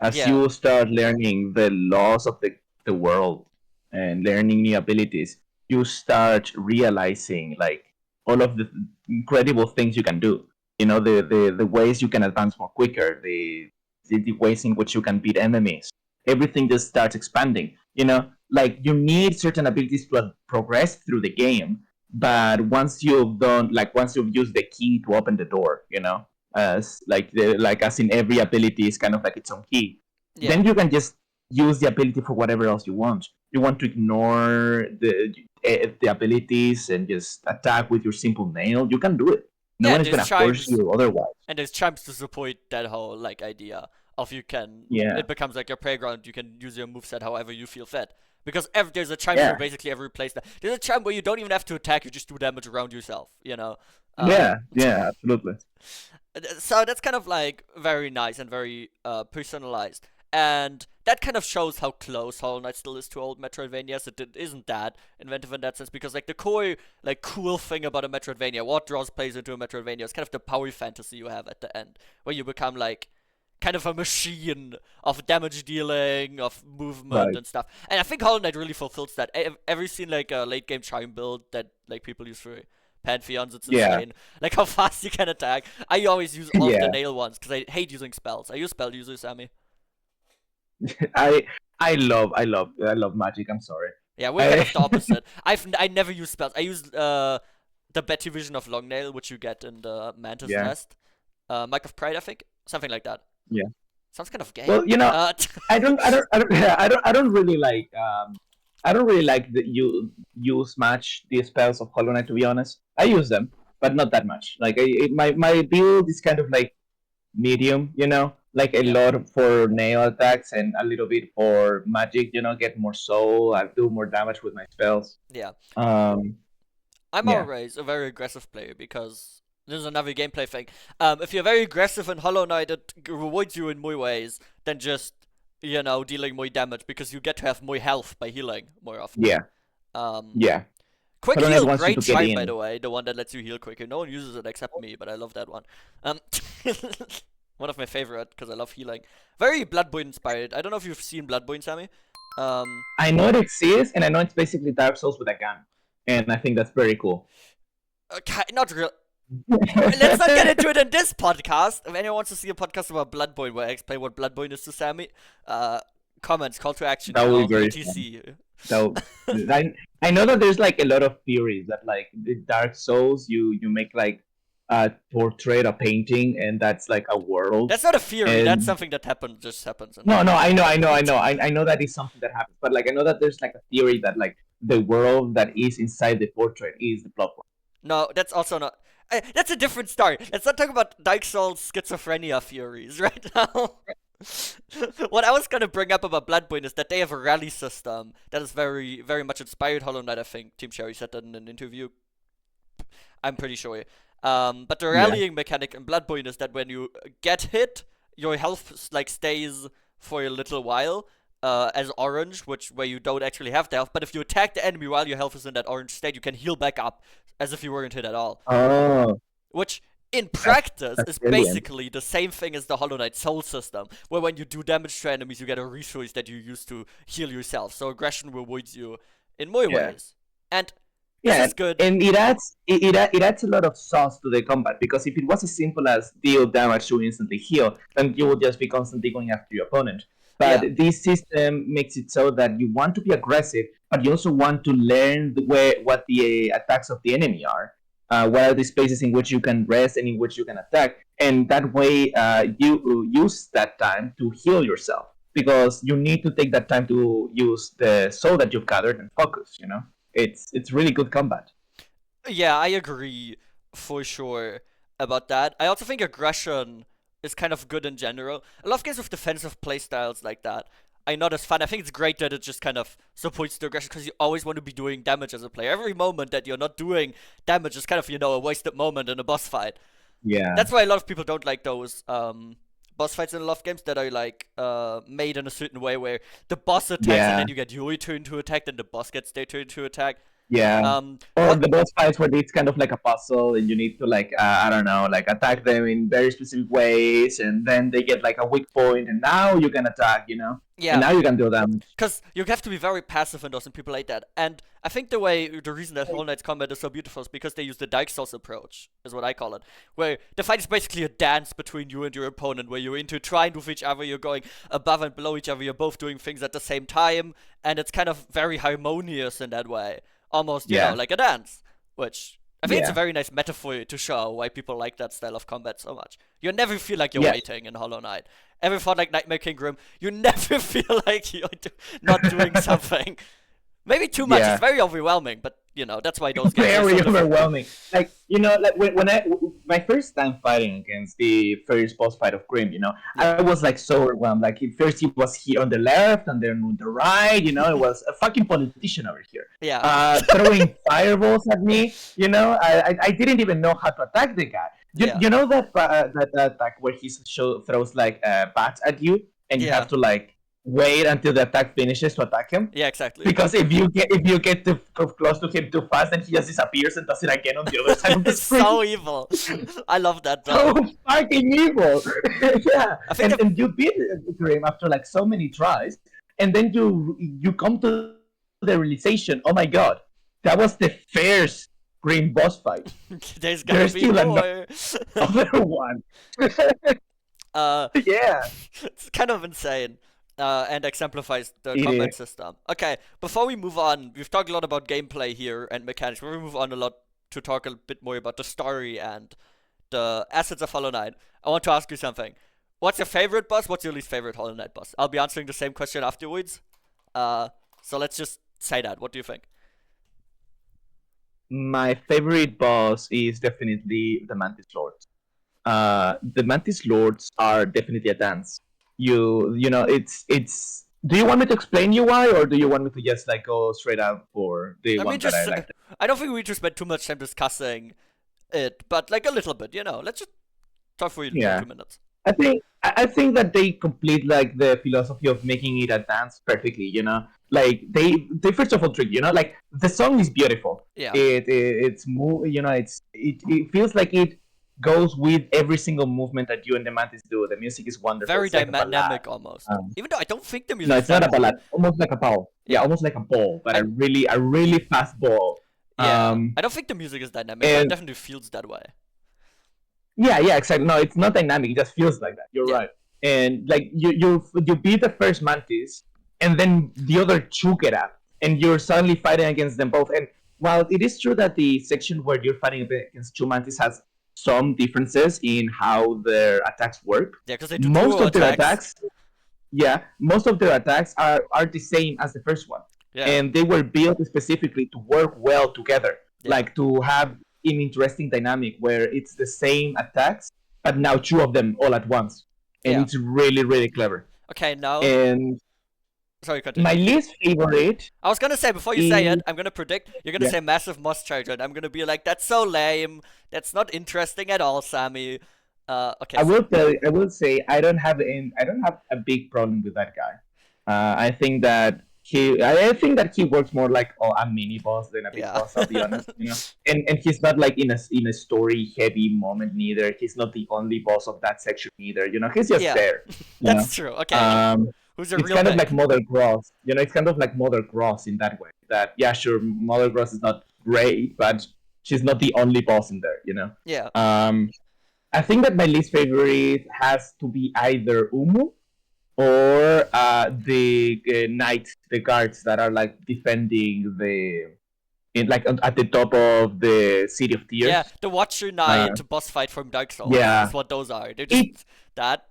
As Yeah, you start learning the laws of the world and learning new abilities, you start realizing like all of the incredible things you can do. The ways you can advance more quicker, the ways in which you can beat enemies. Everything just starts expanding. Like you need certain abilities to progress through the game, but once you've used the key to open the door, as in every ability is kind of like its own key, yeah. then you can just use the ability for whatever else you want. You want to ignore the abilities and just attack with your simple nail, you can do it. No Yeah, one and is there's gonna force chimes, you otherwise. and there's chimes to support that whole like idea of you can. Yeah. It becomes like your playground. You can use your moveset however you feel fit. Because there's a chime for Yeah. basically every place. There's a chime where you don't even have to attack; you just do damage around yourself. Yeah. Yeah. Absolutely. So that's kind of like very nice and very personalized. And that kind of shows how close Hollow Knight still is to old Metroidvanias. It isn't that inventive in that sense because like the core like cool thing about a Metroidvania, what draws players into a Metroidvania, is kind of the power fantasy you have at the end, where you become like kind of a machine of damage dealing, of movement Right. and stuff. And I think Hollow Knight really fulfills that. Ever seen like a late game chime build that like people use for Pantheons? It's Yeah. insane. Like how fast you can attack. I always use all of the Yeah. nail ones because I hate using spells. I use spell users, Sammy. I I love magic. I'm sorry. Yeah, we're kind I, of the opposite. I never use spells. I use the Betty Vision of Longnail, which you get in the Mantis yeah. Nest. Mike of Pride, I think, something like that. Yeah. Sounds kind of gay. Well, I don't really like you use much the spells of Hollow Knight, to be honest. I use them, but not that much. Like my build is kind of like medium, like a Yeah, lot for nail attacks and a little bit for magic, get more soul. I do more damage with my spells. yeah. Um, I'm yeah, always a very aggressive player because this is another gameplay thing. If you're very aggressive in Hollow Knight, it rewards you in more ways than just dealing more damage because you get to have more health by healing more often. yeah, Um, yeah. Quick Hollow Knight heal, wants you great to get chime by in. the way, the one that lets you heal quicker. No one uses it except me, but I love that one. Um, one of my favorite because I love healing. Very Bloodborne inspired. I don't know if you've seen Bloodborne, Sammy. Um, I know it exists, and I know it's basically Dark Souls with a gun, and I think that's very cool. not real. Let's not get into it in this podcast. If anyone wants to see a podcast about Bloodborne where I explain what Bloodborne is to Sammy, comments, call to action, That would be very fun. etc. So I know that there's like a lot of theories that like the Dark Souls, you make like a portrait, a painting, and that's like a world. That's not a theory. That's And something that just happens. no, no, I know that is something that happens, but like I know that there's like a theory that like the world that is inside the portrait is the plot point. No, that's also not. That's a different story. Let's not talk about Dark Souls schizophrenia theories right now. What I was gonna bring up about Bloodborne is that they have a rally system that is very, very much inspired Hollow Knight. I think Team Cherry said that in an interview. I'm pretty sure. But the Yeah. rallying mechanic in Bloodborne is that when you get hit, your health like stays for a little while. As orange, where you don't actually have the health, but if you attack the enemy while your health is in that orange state, you can heal back up as if you weren't hit at all. Oh, Which, in that's practice, that's is brilliant. basically the same thing as the Hollow Knight Soul system, where when you do damage to enemies, you get a resource that you use to heal yourself. So aggression rewards you in more Yeah. ways. And this Yeah, is good. and it adds a lot of sauce to the combat because if it was as simple as deal damage to instantly heal, then you would just be constantly going after your opponent. Yeah, But this system makes it so that you want to be aggressive, but you also want to learn what the attacks of the enemy are. What are the spaces in which you can rest and in which you can attack, and that way you use that time to heal yourself because you need to take that time to use the soul that you've gathered and focus. It's really good combat. yeah, I agree for sure about that. I also think aggression is kind of good in general. I love games with defensive playstyles like that. are not as fun. I think it's great that it just kind of supports the aggression because you always want to be doing damage as a player. Every moment that you're not doing damage is kind of, a wasted moment in a boss fight. Yeah, That's why a lot of people don't like those boss fights in a lot of games that are like made in a certain way where the boss attacks and yeah, then you get your turn to attack, then the boss gets their turn to attack. yeah. Or What? the boss fights where it's kind of like a puzzle, and you need to like I don't know, like attack them in very specific ways, and then they get like a weak point, and now you can attack, and Yeah, now you can do damage. because you have to be very passive in those and people like that. And I think the reason that Hollow Knight's combat is so beautiful is because they use the Dark Souls approach, is what I call it, where the fight is basically a dance between you and your opponent, where you're intertwined with each other, you're going above and below each other, you're both doing things at the same time, and it's kind of very harmonious in that way, almost Yeah, like a dance, which. I think it's a yeah, very nice metaphor to show why people like that style of combat so much. You never feel like you're yeah. waiting in Hollow Knight. Every fought like Nightmare King Grim, you never feel like you're not doing something. Maybe too much. Yeah. It's very overwhelming, but that's why those games are Very so different. overwhelming. Like like when I my first time fighting against the first boss fight of Grim, Yeah. I was like so overwhelmed. Like at first he was here on the left and then on the right. It was a fucking politician over here. Yeah. Throwing fireballs at me. I didn't even know how to attack the guy. Yeah. You know that attack where he throws like bats at you and you Yeah. have to like wait until the attack finishes to attack him. Yeah, exactly. Because if you get too close to him too fast, then he just disappears and does it again on the other side of the It's screen. so evil. I love that So though. fucking evil. Yeah, I think and you beat Grim after like so many tries, and then you come to the realization, oh my god, that was the first Grim boss fight. there's gonna There's be still more. Another one. Yeah, It's kind of insane. And exemplifies the it combat is. system. Okay, before we move on, we've talked a lot about gameplay here and mechanics. Before we move on a lot to talk a bit more about the story and the assets of Hollow Knight, I want to ask you something. What's your favorite boss? What's your least favorite Hollow Knight boss? I'll be answering the same question afterwards. So let's just say that. What do you think? My favorite boss is definitely the Mantis Lords. The Mantis Lords are definitely a dance. It's. Do you want me to explain you why, or do you want me to just like go straight out for the I mean, ones that I just like? I don't think we need to spend too much time discussing it, but like a little bit. Let's just talk for Yeah. 2 minutes. I think that they complete like the philosophy of making it a dance perfectly. Like they first of all trick. Like the song is beautiful. Yeah. It's move. It feels like it goes with every single movement that you and the Mantis do. The music is wonderful. Very It's like a ballad. dynamic almost. Um, Even though I don't think the music No, is it's not that a ballad. Almost like a ball. Yeah, almost like a ball, but I- a really fast ball. Yeah. I don't think the music is dynamic, but it and- definitely feels that way. Yeah, exactly. No, it's not dynamic. It just feels like that. You're Yeah. right. And like you beat the first Mantis, and then the other two get up, and you're suddenly fighting against them both. And while it is true that the section where you're fighting against two Mantis has some differences in how their attacks work, Yeah, because they do most duo of their attacks. most of their attacks are the same as the first one. Yeah. And they were built specifically to work well together, Yeah. like to have an interesting dynamic where it's the same attacks, but now two of them all at once, and Yeah. it's really really clever. Okay, now. And Sorry, continue. my least favorite, I was gonna say, before you say it, is- I'm gonna predict you're gonna Yeah. say Massive Moss Charger, and I'm gonna be like, that's so lame. That's not interesting at all, Sammy. Okay. I will say I don't have a big problem with that guy. I think that he works more like a mini boss than a big Yeah. boss. I'll be honest, and he's not like in a story heavy moment neither. He's not the only boss of that section either. He's just Yeah. there. That's true. Okay. Who's your It's real kind of pick? like Mother Gross. It's kind of like Mother Gross in that way. That yeah, sure, Mother Gross is not great, but she's not the only boss in there. Yeah. I think that my least favorite has to be either Umu or the knights, the guards that are like defending at the top of the City of Tears. Yeah, the Watcher Knight boss fight from Dark Souls. yeah. That's what those are. They're just that.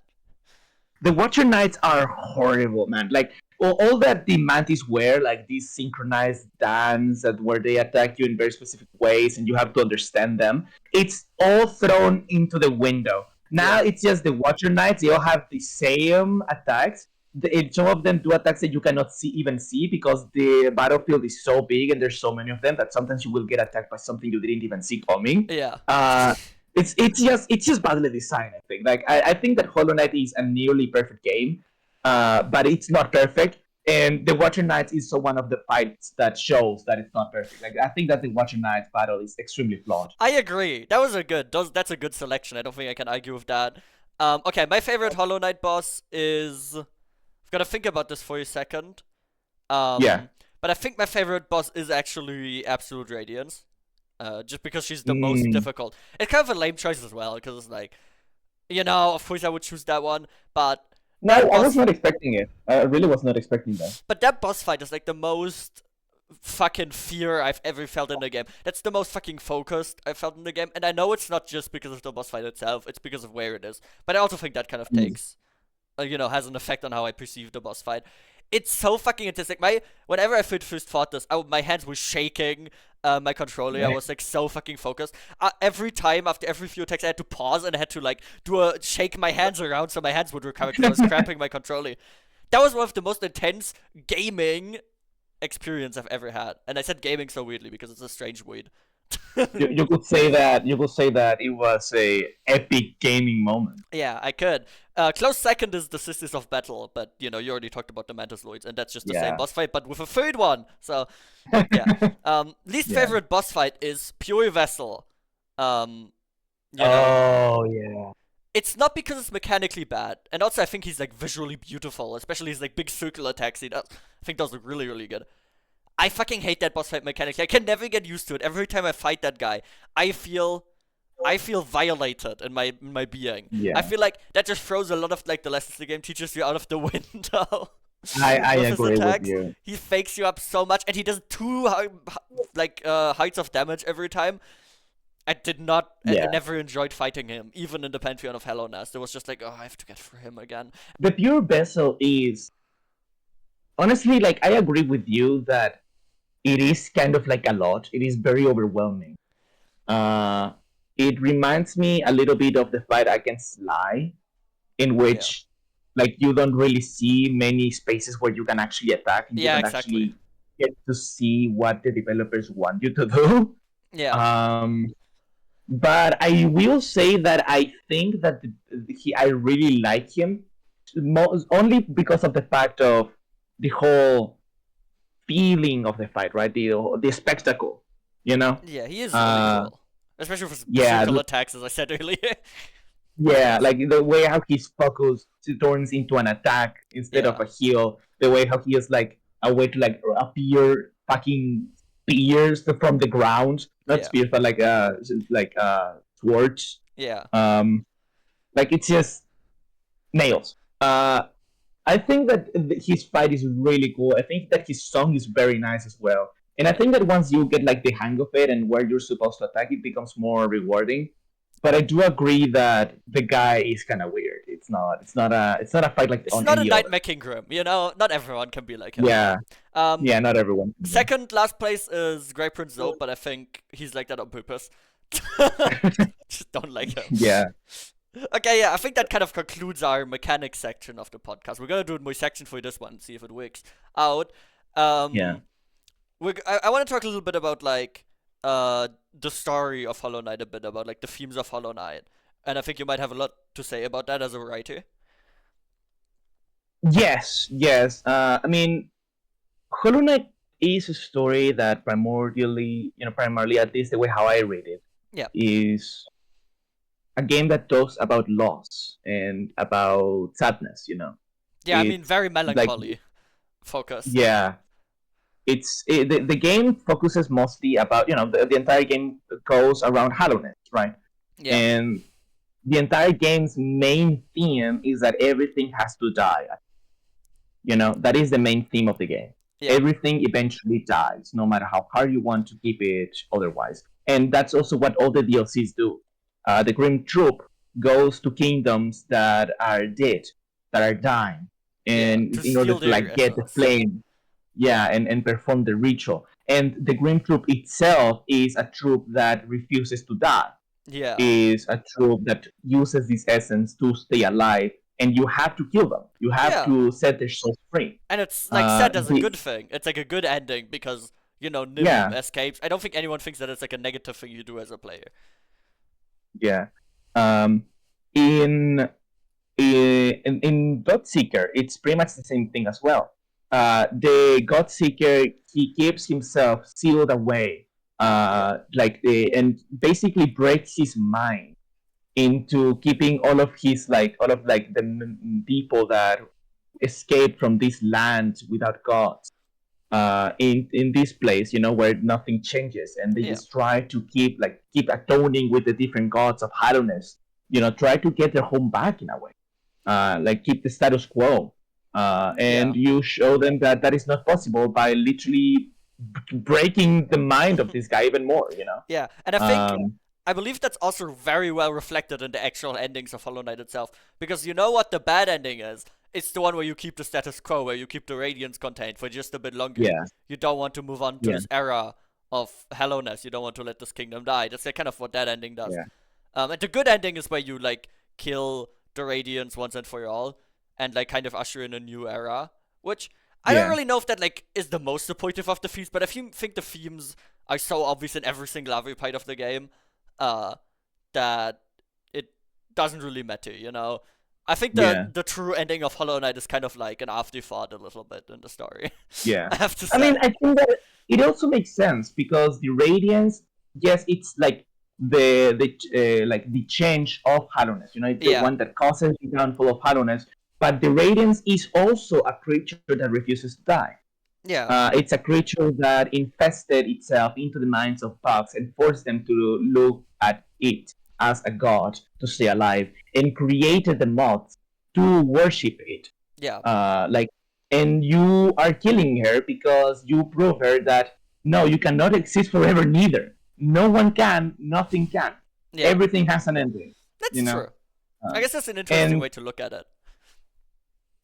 The Watcher Knights are horrible, man. Like all that the Mantis wear, like these synchronized dance where they attack you in very specific ways, and you have to understand them. It's all thrown into the window. Now Yeah. it's just the Watcher Knights. They all have the same attacks, some of them do attacks that you cannot even see because the battlefield is so big and there's so many of them that sometimes you will get attacked by something you didn't even see coming. Yeah. It's just badly designed. I think. I think that Hollow Knight is a nearly perfect game, but it's not perfect. And the Watcher Knights is so one of the fights that shows that it's not perfect. Like I think that the Watcher Knights battle is extremely flawed. I agree. That's a good selection. I don't think I can argue with that. Okay, my favorite Hollow Knight boss is. I've got to think about this for a second. Yeah. But I think my favorite boss is actually Absolute Radiance. Just because she's the most Mm. difficult. It's kind of a lame choice as well, because it's like, of course I would choose that one, but No, that I was boss, not expecting it. I really was not expecting that. but that boss fight is like the most fucking fear I've ever felt in the game. That's the most fucking focused I've felt in the game, and I know it's not just because of the boss fight itself, it's because of where it is. But I also think that kind of Mm. takes, has an effect on how I perceive the boss fight. It's so fucking intense. Like whenever I first fought this, my hands were shaking. My controller, I was like so fucking focused. Every time after every few attacks, I had to pause and I had to like shake my hands around so my hands would recover because I was cramping my controller. That was one of the most intense gaming experience I've ever had. And I said gaming so weirdly because it's a strange word. You could say that. You could say that it was a epic gaming moment. Yeah, I could. Close second is the Sisters of Battle, but you already talked about the Mantisloids, and that's just the same Yeah. boss fight, but with a third one. So, yeah. Least Yeah. favorite boss fight is Pure Vessel. Oh yeah. It's not because it's mechanically bad, and also I think he's like visually beautiful, especially his like big circle attacks. I think those look really, really good. I fucking hate that boss fight mechanically. I can never get used to it. Every time I fight that guy, I feel violated in my being. Yeah. I feel like that just throws a lot of like the lessons the game teaches you out of the window. I With his agree with attacks, you. he fakes you up so much, and he does two heights of damage every time. I did not. I Yeah. never enjoyed fighting him, even in the Pantheon of Hallownest. It was just like, oh, I have to get through him again. The pure vessel is honestly like I agree with you that it is kind of like a lot. It is very overwhelming. Uh, it reminds me a little bit of the fight against Sly, in which like you don't really see many spaces where you can actually attack and you Yeah, can exactly. actually get to see what the developers want you to do. Yeah. But I will say that I think that I really like him only because of the fact of the whole feeling of the fight, right? The spectacle, you know? Yeah, he is really cool. Especially with his circle attacks, as I said earlier. Yeah, like the way how his focus turns into an attack instead of a heal. The way how he is like a way to like appear fucking spears from the ground, not spears, but like swords. Yeah. Like it's just nails. I think that his fight is really cool. I think that his song is very nice as well. And I think that once you get like the hang of it and where you're supposed to attack, it becomes more rewarding. But I do agree that the guy is kind of weird. It's not a fight like it's on not a any Nightmare other. Kingdom, Not everyone can be like him. Yeah, Um, yeah, not everyone. Second last place is Grey Prince Zope, but I think he's like that on purpose. Just don't like him. Yeah. Okay, yeah, I think that kind of concludes our mechanics section of the podcast. We're gonna do more section for this one, see if it works out. Yeah. I want to talk a little bit about like the story of Hollow Knight, a bit about like the themes of Hollow Knight, and I think you might have a lot to say about that as a writer. Yes, yes. I mean, Hollow Knight is a story that primarily, at least the way how I read it, Yeah. is a game that talks about loss and about sadness. Yeah, I mean, It's very like, melancholy focused. yeah, the game focuses mostly about the entire game goes around Hallownest, right? Yeah. And the entire game's main theme is that everything has to die. That is the main theme of the game. Yeah. Everything eventually dies, no matter how hard you want to keep it otherwise. And that's also what all the DLCs do. The Grim Troop goes to kingdoms that are dead, that are dying, and in order to like get the flame, and perform the ritual. And the Grim Troop itself is a troop that refuses to die. Yeah. Is a troop that uses this essence to stay alive and you have to kill them. You have Yeah. to set their souls free. And it's like said as a The good thing. It's like a good ending because Nim Yeah, escapes. I don't think anyone thinks that it's like a negative thing you do as a player. yeah. Um, in in Godseeker, it's pretty much the same thing as well. The Godseeker, he keeps himself sealed away, and basically breaks his mind into keeping all of like the people that escaped from this land without gods in this place, where nothing changes, and they Yeah. just try to keep atoning with the different gods of Hallowness. Try to get their home back in a way, like keep the status quo, Yeah. and you show them that that is not possible by literally breaking the mind of this guy even more. Yeah. And Um, I believe that's also very well reflected in the actual endings of Hollow Knight itself. Because you know what the bad ending is? It's the one where you keep the status quo, where you keep the Radiance contained for just a bit longer. yeah, You don't want to move on to yeah, this era of Hallowness. You don't want to let this kingdom die. That's like kind of what that ending does. yeah, And the good ending is where you like kill the Radiance once and for all, and like kind of usher in a new era. Which I don't yeah, really know if that like is the most supportive of the themes, but if you think the themes are so obvious in every single other part of the game, uh, that it doesn't really matter. I think yeah. the true ending of Hollow Knight is kind of like an afterthought a little bit in the story. Yeah. I have to I mean, say. I think that it also makes sense because the radiance, yes, it's like the change of Hallowness. It's the Yeah. one that causes the downfall of Hallowness. But the radiance is also a creature that refuses to die. Yeah. It's a creature that infested itself into the minds of pugs and forced them to look at it as a god to stay alive, and created the moths to worship it. Yeah. Like, and you are killing her because you prove her that no, you cannot exist forever. Neither. No one can. Nothing can. Yeah. Everything has an ending. That's You know. true. I Uh, guess that's an interesting and way to look at it.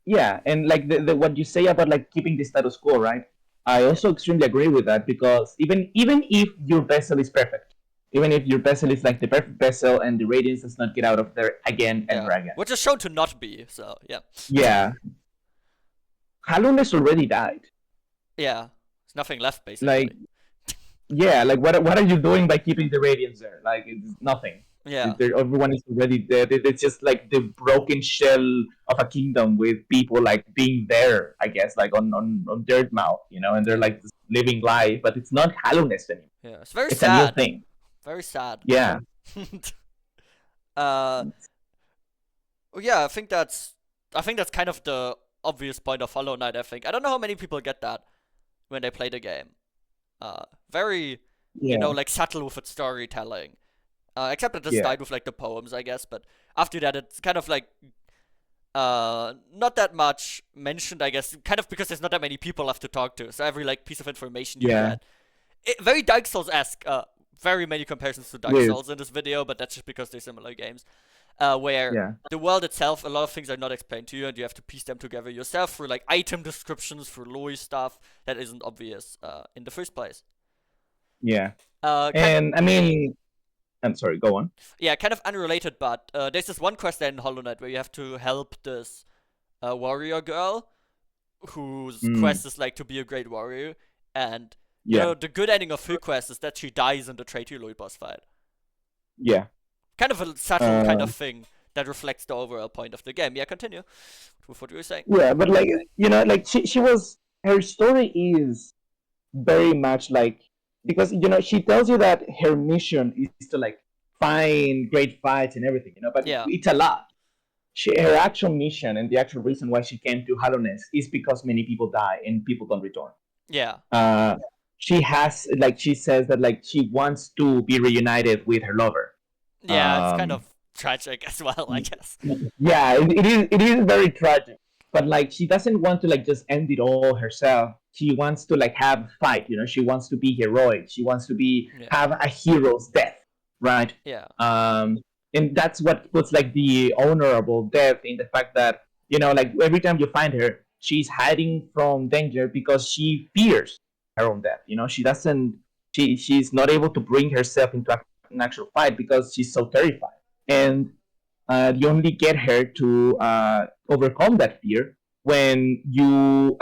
yeah, and like what you say about like keeping the status quo, right? I Yeah. also extremely agree with that because even if your vessel is perfect, even if your vessel is like the perfect vessel and the radiance does not get out of there again and Yeah. again, Which is shown to not be, so yeah. yeah, Hallowness already died. Yeah. There's nothing left Like, basically. yeah, like what are you doing by keeping the radiance there? Like, it's nothing. Yeah. Everyone is already dead. It's just like the broken shell of a kingdom with people like being there, I guess, like on Dirtmouth, and they're Yeah. like just living life, but it's not Hallowness anymore. Yeah. It's very It's a new sad. thing. Very sad. Yeah, uh yeah, I think that's kind of the obvious point of Hollow Knight, I think. I don't know how many people get that when they play the game. Very, yeah, like subtle with its storytelling. Except at the yeah, start with like the poems, I guess, but after that it's kind of like not that much mentioned, I guess, kind of because there's not that many people left to talk to. So every like piece of information you yeah. get, very Dark Souls-esque. Very many comparisons to Dark With Souls in this video, but that's just because they're similar games. Where yeah, the world itself, a lot of things are not explained to you, and you have to piece them together yourself through like item descriptions, through lore stuff that isn't obvious in the first place. yeah. Kind And I mean, I'm sorry. Go on. Yeah, kind of unrelated, but there's this one quest in Hollow Knight where you have to help this warrior girl whose Mm, quest is like to be a great warrior, and yeah, the good ending of her quest is that she dies in the Traitor boss fight. yeah. Kind of a subtle kind Uh, of thing that reflects the overall point of the game. Yeah, continue with what you were saying. yeah, but like like she was her story is very much like because she tells you that her mission is to like find great fights and everything, but Yeah, it's a lot. Her actual mission and the actual reason why she came to Hallowness is because many people die and people don't return. yeah, Uh, she has like she says that like she wants to be reunited with her lover. yeah. It's kind Um, of tragic as well, I guess. yeah, it is very tragic. But like she doesn't want to like just end it all herself. She wants to like have a fight. She wants to be heroic. She wants to be Yeah, have a hero's death, right? yeah, Um, and that's what puts like the honorable death in the fact that like every time you find her, she's hiding from danger because she fears her own death. She doesn't. She's not able to bring herself into an actual fight because she's so terrified. And you only get her to overcome that fear when you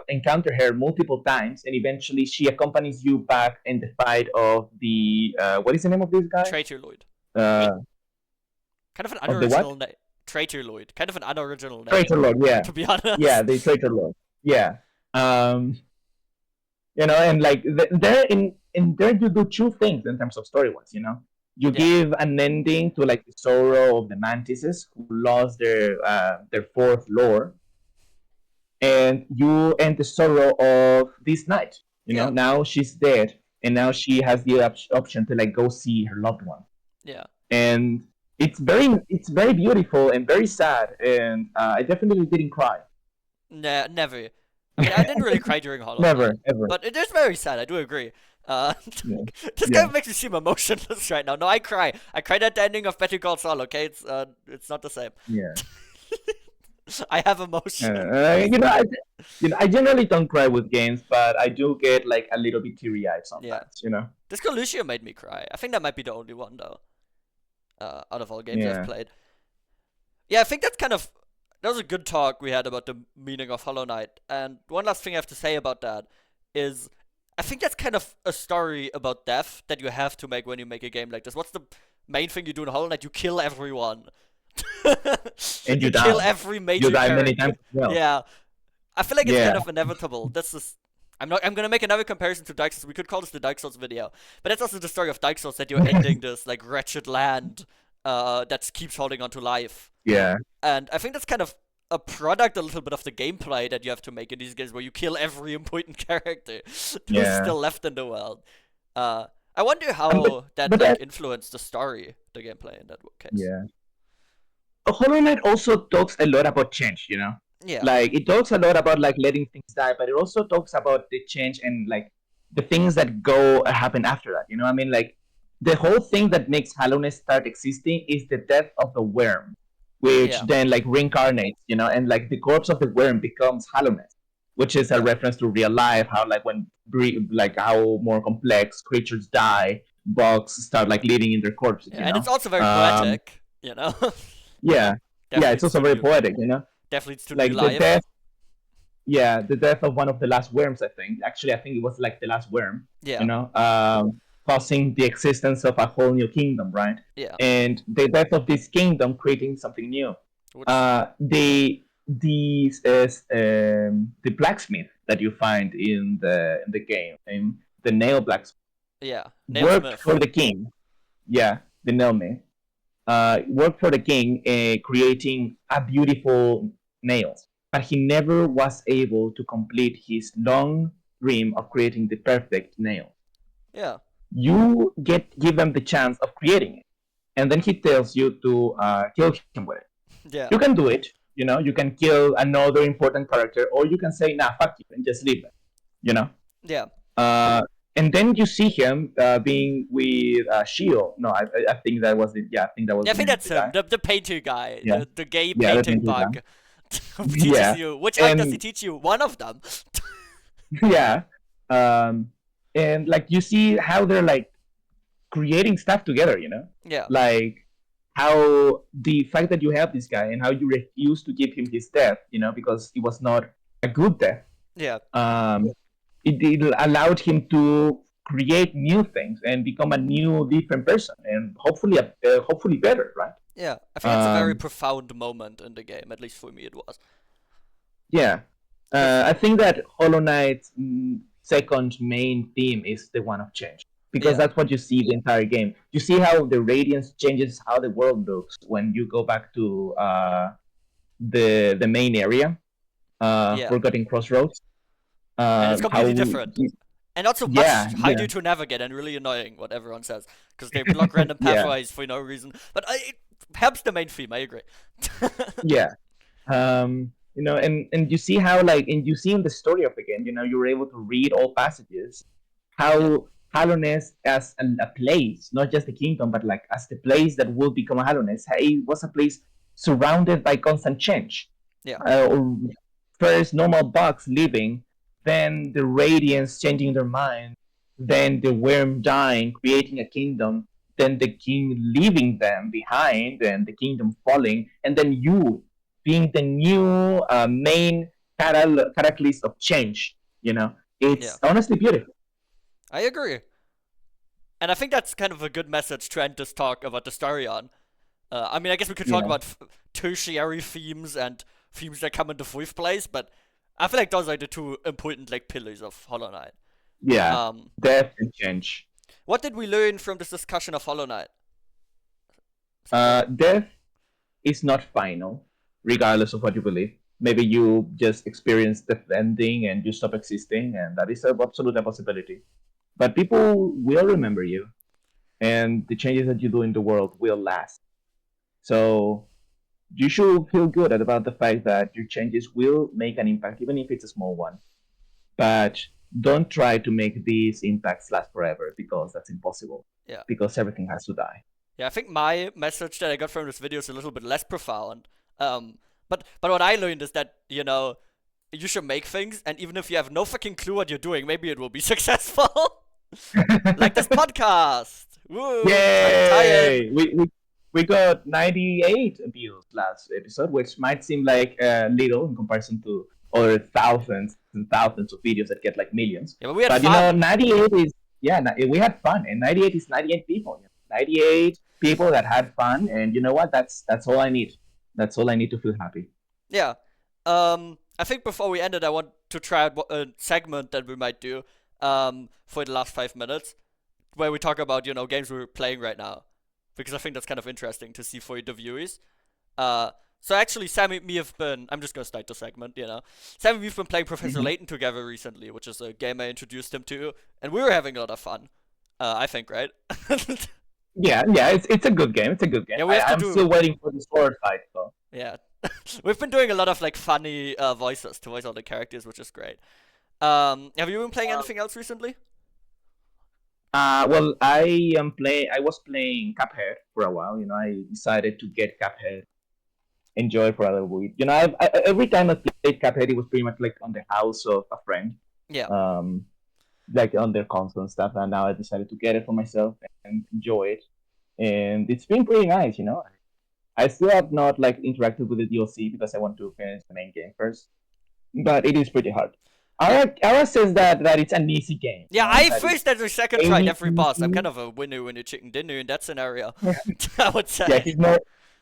encounter her multiple times, and eventually she accompanies you back in the fight of the what is the name of this guy? Traitor Lloyd. Uh, Kind of an of the unoriginal what? name. Traitor Lloyd. Kind of an unoriginal name, Traitor Lord. Yeah, to be yeah, honest. the Traitor Lord. Yeah. Um, and like there in there you do two things in terms of story wise. You Yeah. give an ending to like the sorrow of the mantises who lost their fourth lord, and you end the sorrow of this knight. Yeah. Now she's dead, and now she has the option to like go see her loved one, Yeah. and it's very beautiful and very sad, and I definitely didn't cry. Nah, never. I mean, I didn't really cry during Hollow Never, Knight, ever. but it is very sad. I do agree. Uh, Yeah, this yeah. kind of makes me seem emotionless right now. No, I cry. I cried at the ending of Better Call Saul. Okay, it's not the same. Yeah. I have emotion. I generally don't cry with games, but I do get like a little bit teary eyed Yeah, sometimes. this Lucio made me cry. I think that might be the only one though. Out of all games I've Yeah. played. Yeah, I think that was a good talk we had about the meaning of Hollow Knight. And one last thing I have to say about that is I think that's kind of a story about death that you have to make when you make a game like this. What's the main thing you do in Hollow Knight? You kill everyone. And You you die. kill every You major die many character. times as well. Yeah. I feel like it's kind Yeah. of inevitable. I'm gonna make another comparison to Dark Souls. We could call this the Dark Souls video. But that's also the story of Dark Souls that you're ending this like wretched land that keeps holding on to life. Yeah. And I think that's kind of a product a little bit of the gameplay that you have to make in these games where you kill every important character who's Yeah. still left in the world. I wonder And how that but like that influenced the story, the gameplay in that case. Yeah. Hollow Knight also talks a lot about change. Yeah. Like it talks a lot about like letting things die, but it also talks about the change and like the things that go happen after that. I mean, like the whole thing that makes Hallownest start existing is the death of the worm, which Yeah. then like reincarnates, and like the corpse of the worm becomes Hallownest, which is a Yeah. reference to real life, how like when like how more complex creatures die, bugs start like living in their corpses. Yeah, and it's also very Um, poetic, you know? yeah, Death yeah, it's leads also to very new poetic, death leads to new like the life. death. Yeah, the death of one of the last worms. I think actually, I think it was like the last worm. Yeah. Causing the existence of a whole new kingdom, right? Yeah. And the death of this kingdom creating something new. Which The blacksmith that you find in the game, and the nail blacksmith, yeah. worked Nailsmith. for the king. Yeah, the nailsmith worked for the king, creating a beautiful nails, but he never was able to complete his long dream of creating the perfect nail. Yeah. You give him the chance of creating it, and then he tells you to kill him with it. Yeah. You can do it. You can kill another important character, or you can say, "Nah, fuck you," and just leave it. You know. Yeah. And then you see him being with Shio. No, I think that was it. Yeah, I think that was Yeah, I the think name of that's the him, guy. the painter guy, Yeah, the gay yeah, the painting painter guy. bug. Who teaches Yeah, you which art does he and teach you? One of them. yeah, and like you see how they're like creating stuff together. Yeah. Like how the fact that you have this guy and how you refuse to give him his death, because it was not a good death. Yeah. It allowed him to create new things and become a new, different person, and hopefully better, right? Yeah. I think it's a very Um, profound moment in the game, at least for me it was. yeah, I think that Hollow Knight's second main theme is the one of change, because Yeah. that's what you see the entire game. You see how the radiance changes how the world looks when you go back to the main area, Yeah. Forgotten Crossroads. And it's completely How different. And also much Yeah, harder yeah, to navigate and really annoying, what everyone says. Because they block random yeah, pathways for no reason. But it helps the main theme, I agree. yeah. And you see how and you see in the story of the game, you were able to read all passages, Yeah. how Hallownest as a place, not just the kingdom, but like as the place that will become a Hallownest, it was a place surrounded by constant change. Yeah. Or first normal bugs living, then the radiance changing their mind, then the worm dying, creating a kingdom, then the king leaving them behind and the kingdom falling, and then you being the new main catalyst of change. Yeah, It's honestly beautiful. I agree. And I think that's kind of a good message to end this talk about the story on. I mean, I guess we could talk Yeah, about tertiary themes and themes that come into fourth place, but I feel like those are the two important like pillars of Hollow Knight. yeah, Um, death and change. what did we learn from this discussion of Hollow Knight? Something. Death is not final, regardless of what you believe. Maybe you just experience the ending and you stop existing, and that is a absolute a possibility. But people will remember you, and the changes that you do in the world will last. So you should feel good about the fact that your changes will make an impact, even if it's a small one. But don't try to make these impacts last forever because that's impossible. Yeah. Because everything has to die. Yeah, I think my message that I got from this video is a little bit less profound. But what I learned is that you should make things, and even if you have no fucking clue what you're doing, maybe it will be successful. Like this podcast. Woo! Tie-in. Yay! We got 98 views last episode, which might seem like little in comparison to other thousands and thousands of videos that get like millions. Yeah, but we had But fun. 98 is we had fun, and 98 is 98 people. 98 people that had fun, and you know what? That's all I need. That's all I need to feel happy. Yeah. I think before we end it, I want to try out a segment that we might do for the last 5 minutes, where we talk about games we're playing right now, because I think that's kind of interesting to see for the viewers. So actually, Sammy, me have been. I'm just gonna start the segment. Sammy, we've been playing Professor Mhm. Layton together recently, which is a game I introduced him to, and we were having a lot of fun. I think, right? Yeah, it's a good game. It's a good game. Yeah, we have to I'm do. still waiting for the sword fight, though. Yeah, we've been doing a lot of like funny voices to voice all the characters, which is great. Have you been playing anything else recently? Well, I was playing Cuphead for a while. I decided to get Cuphead, enjoy it for a little bit. Every time I played Cuphead, it was pretty much like on the house of a friend, Yeah, um, like on their console and stuff. And now I decided to get it for myself and enjoy it, and it's been pretty nice. I still have not like interacted with the DLC because I want to finish the main game first, but it is pretty hard. yeah, Ara says that it's an easy game. yeah. I That it's first and second tried every boss. I'm kind of a winner chicken dinner in that scenario. I would yeah, say.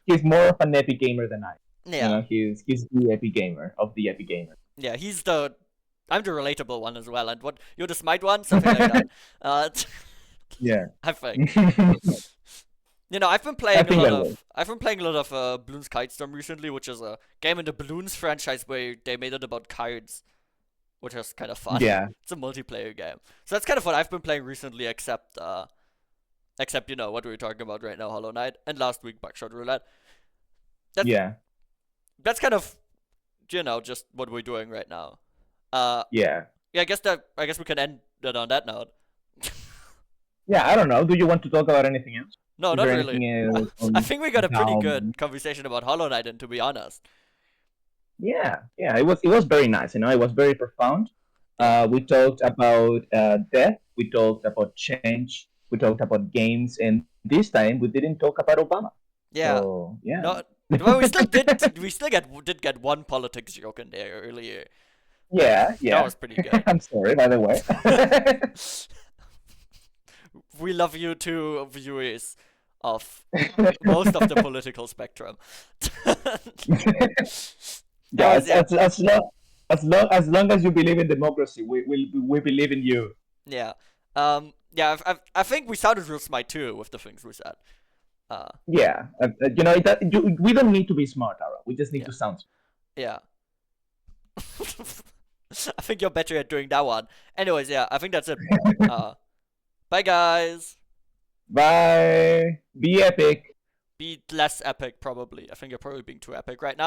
he's more of an epic gamer than I. Yeah, He's the epic gamer of the epic gamer. yeah. I'm the relatable one as well, and what you're the smite one, something like that. Yeah. I think. I've been I playing a think lot that way. of I've been playing a lot of Bloons Kitestorm recently, which is a game in the Bloons franchise where they made it about kites, which is kind of fun. Yeah, It's a multiplayer game, so that's kind of what I've been playing recently. Except what we were talking about right now, Hollow Knight, and last week Buckshot Roulette. That yeah, that's kind of just what we're doing right now. Uh, yeah, yeah, I guess we can end it on that note. yeah. I don't know. Do you want to talk about anything else? No, Is not there really. anything else I on think we got a pretty down? good conversation about Hollow Knight, and to be honest, Yeah, yeah. It was very nice. It was very profound. yeah, We talked about death. We talked about change. We talked about games, and this time we didn't talk about Obama. yeah. So yeah. No, well, we still did get one politics joke in there earlier. Yeah, That yeah. was pretty good. I'm sorry, by the way. We love you too, viewers of most of the political spectrum. Yeah, Anyways, yeah, as long as you believe in democracy, we believe in you. yeah, yeah. I think we sounded real smart too with the things we said. Uh, Yeah, we don't need to be smart, Ara. We just need yeah, to sound smart. yeah. I think you're better at doing that one. Anyways, yeah, I think that's it. Bye guys. Bye. Be epic. Be less epic, probably. I think you're probably being too epic right now.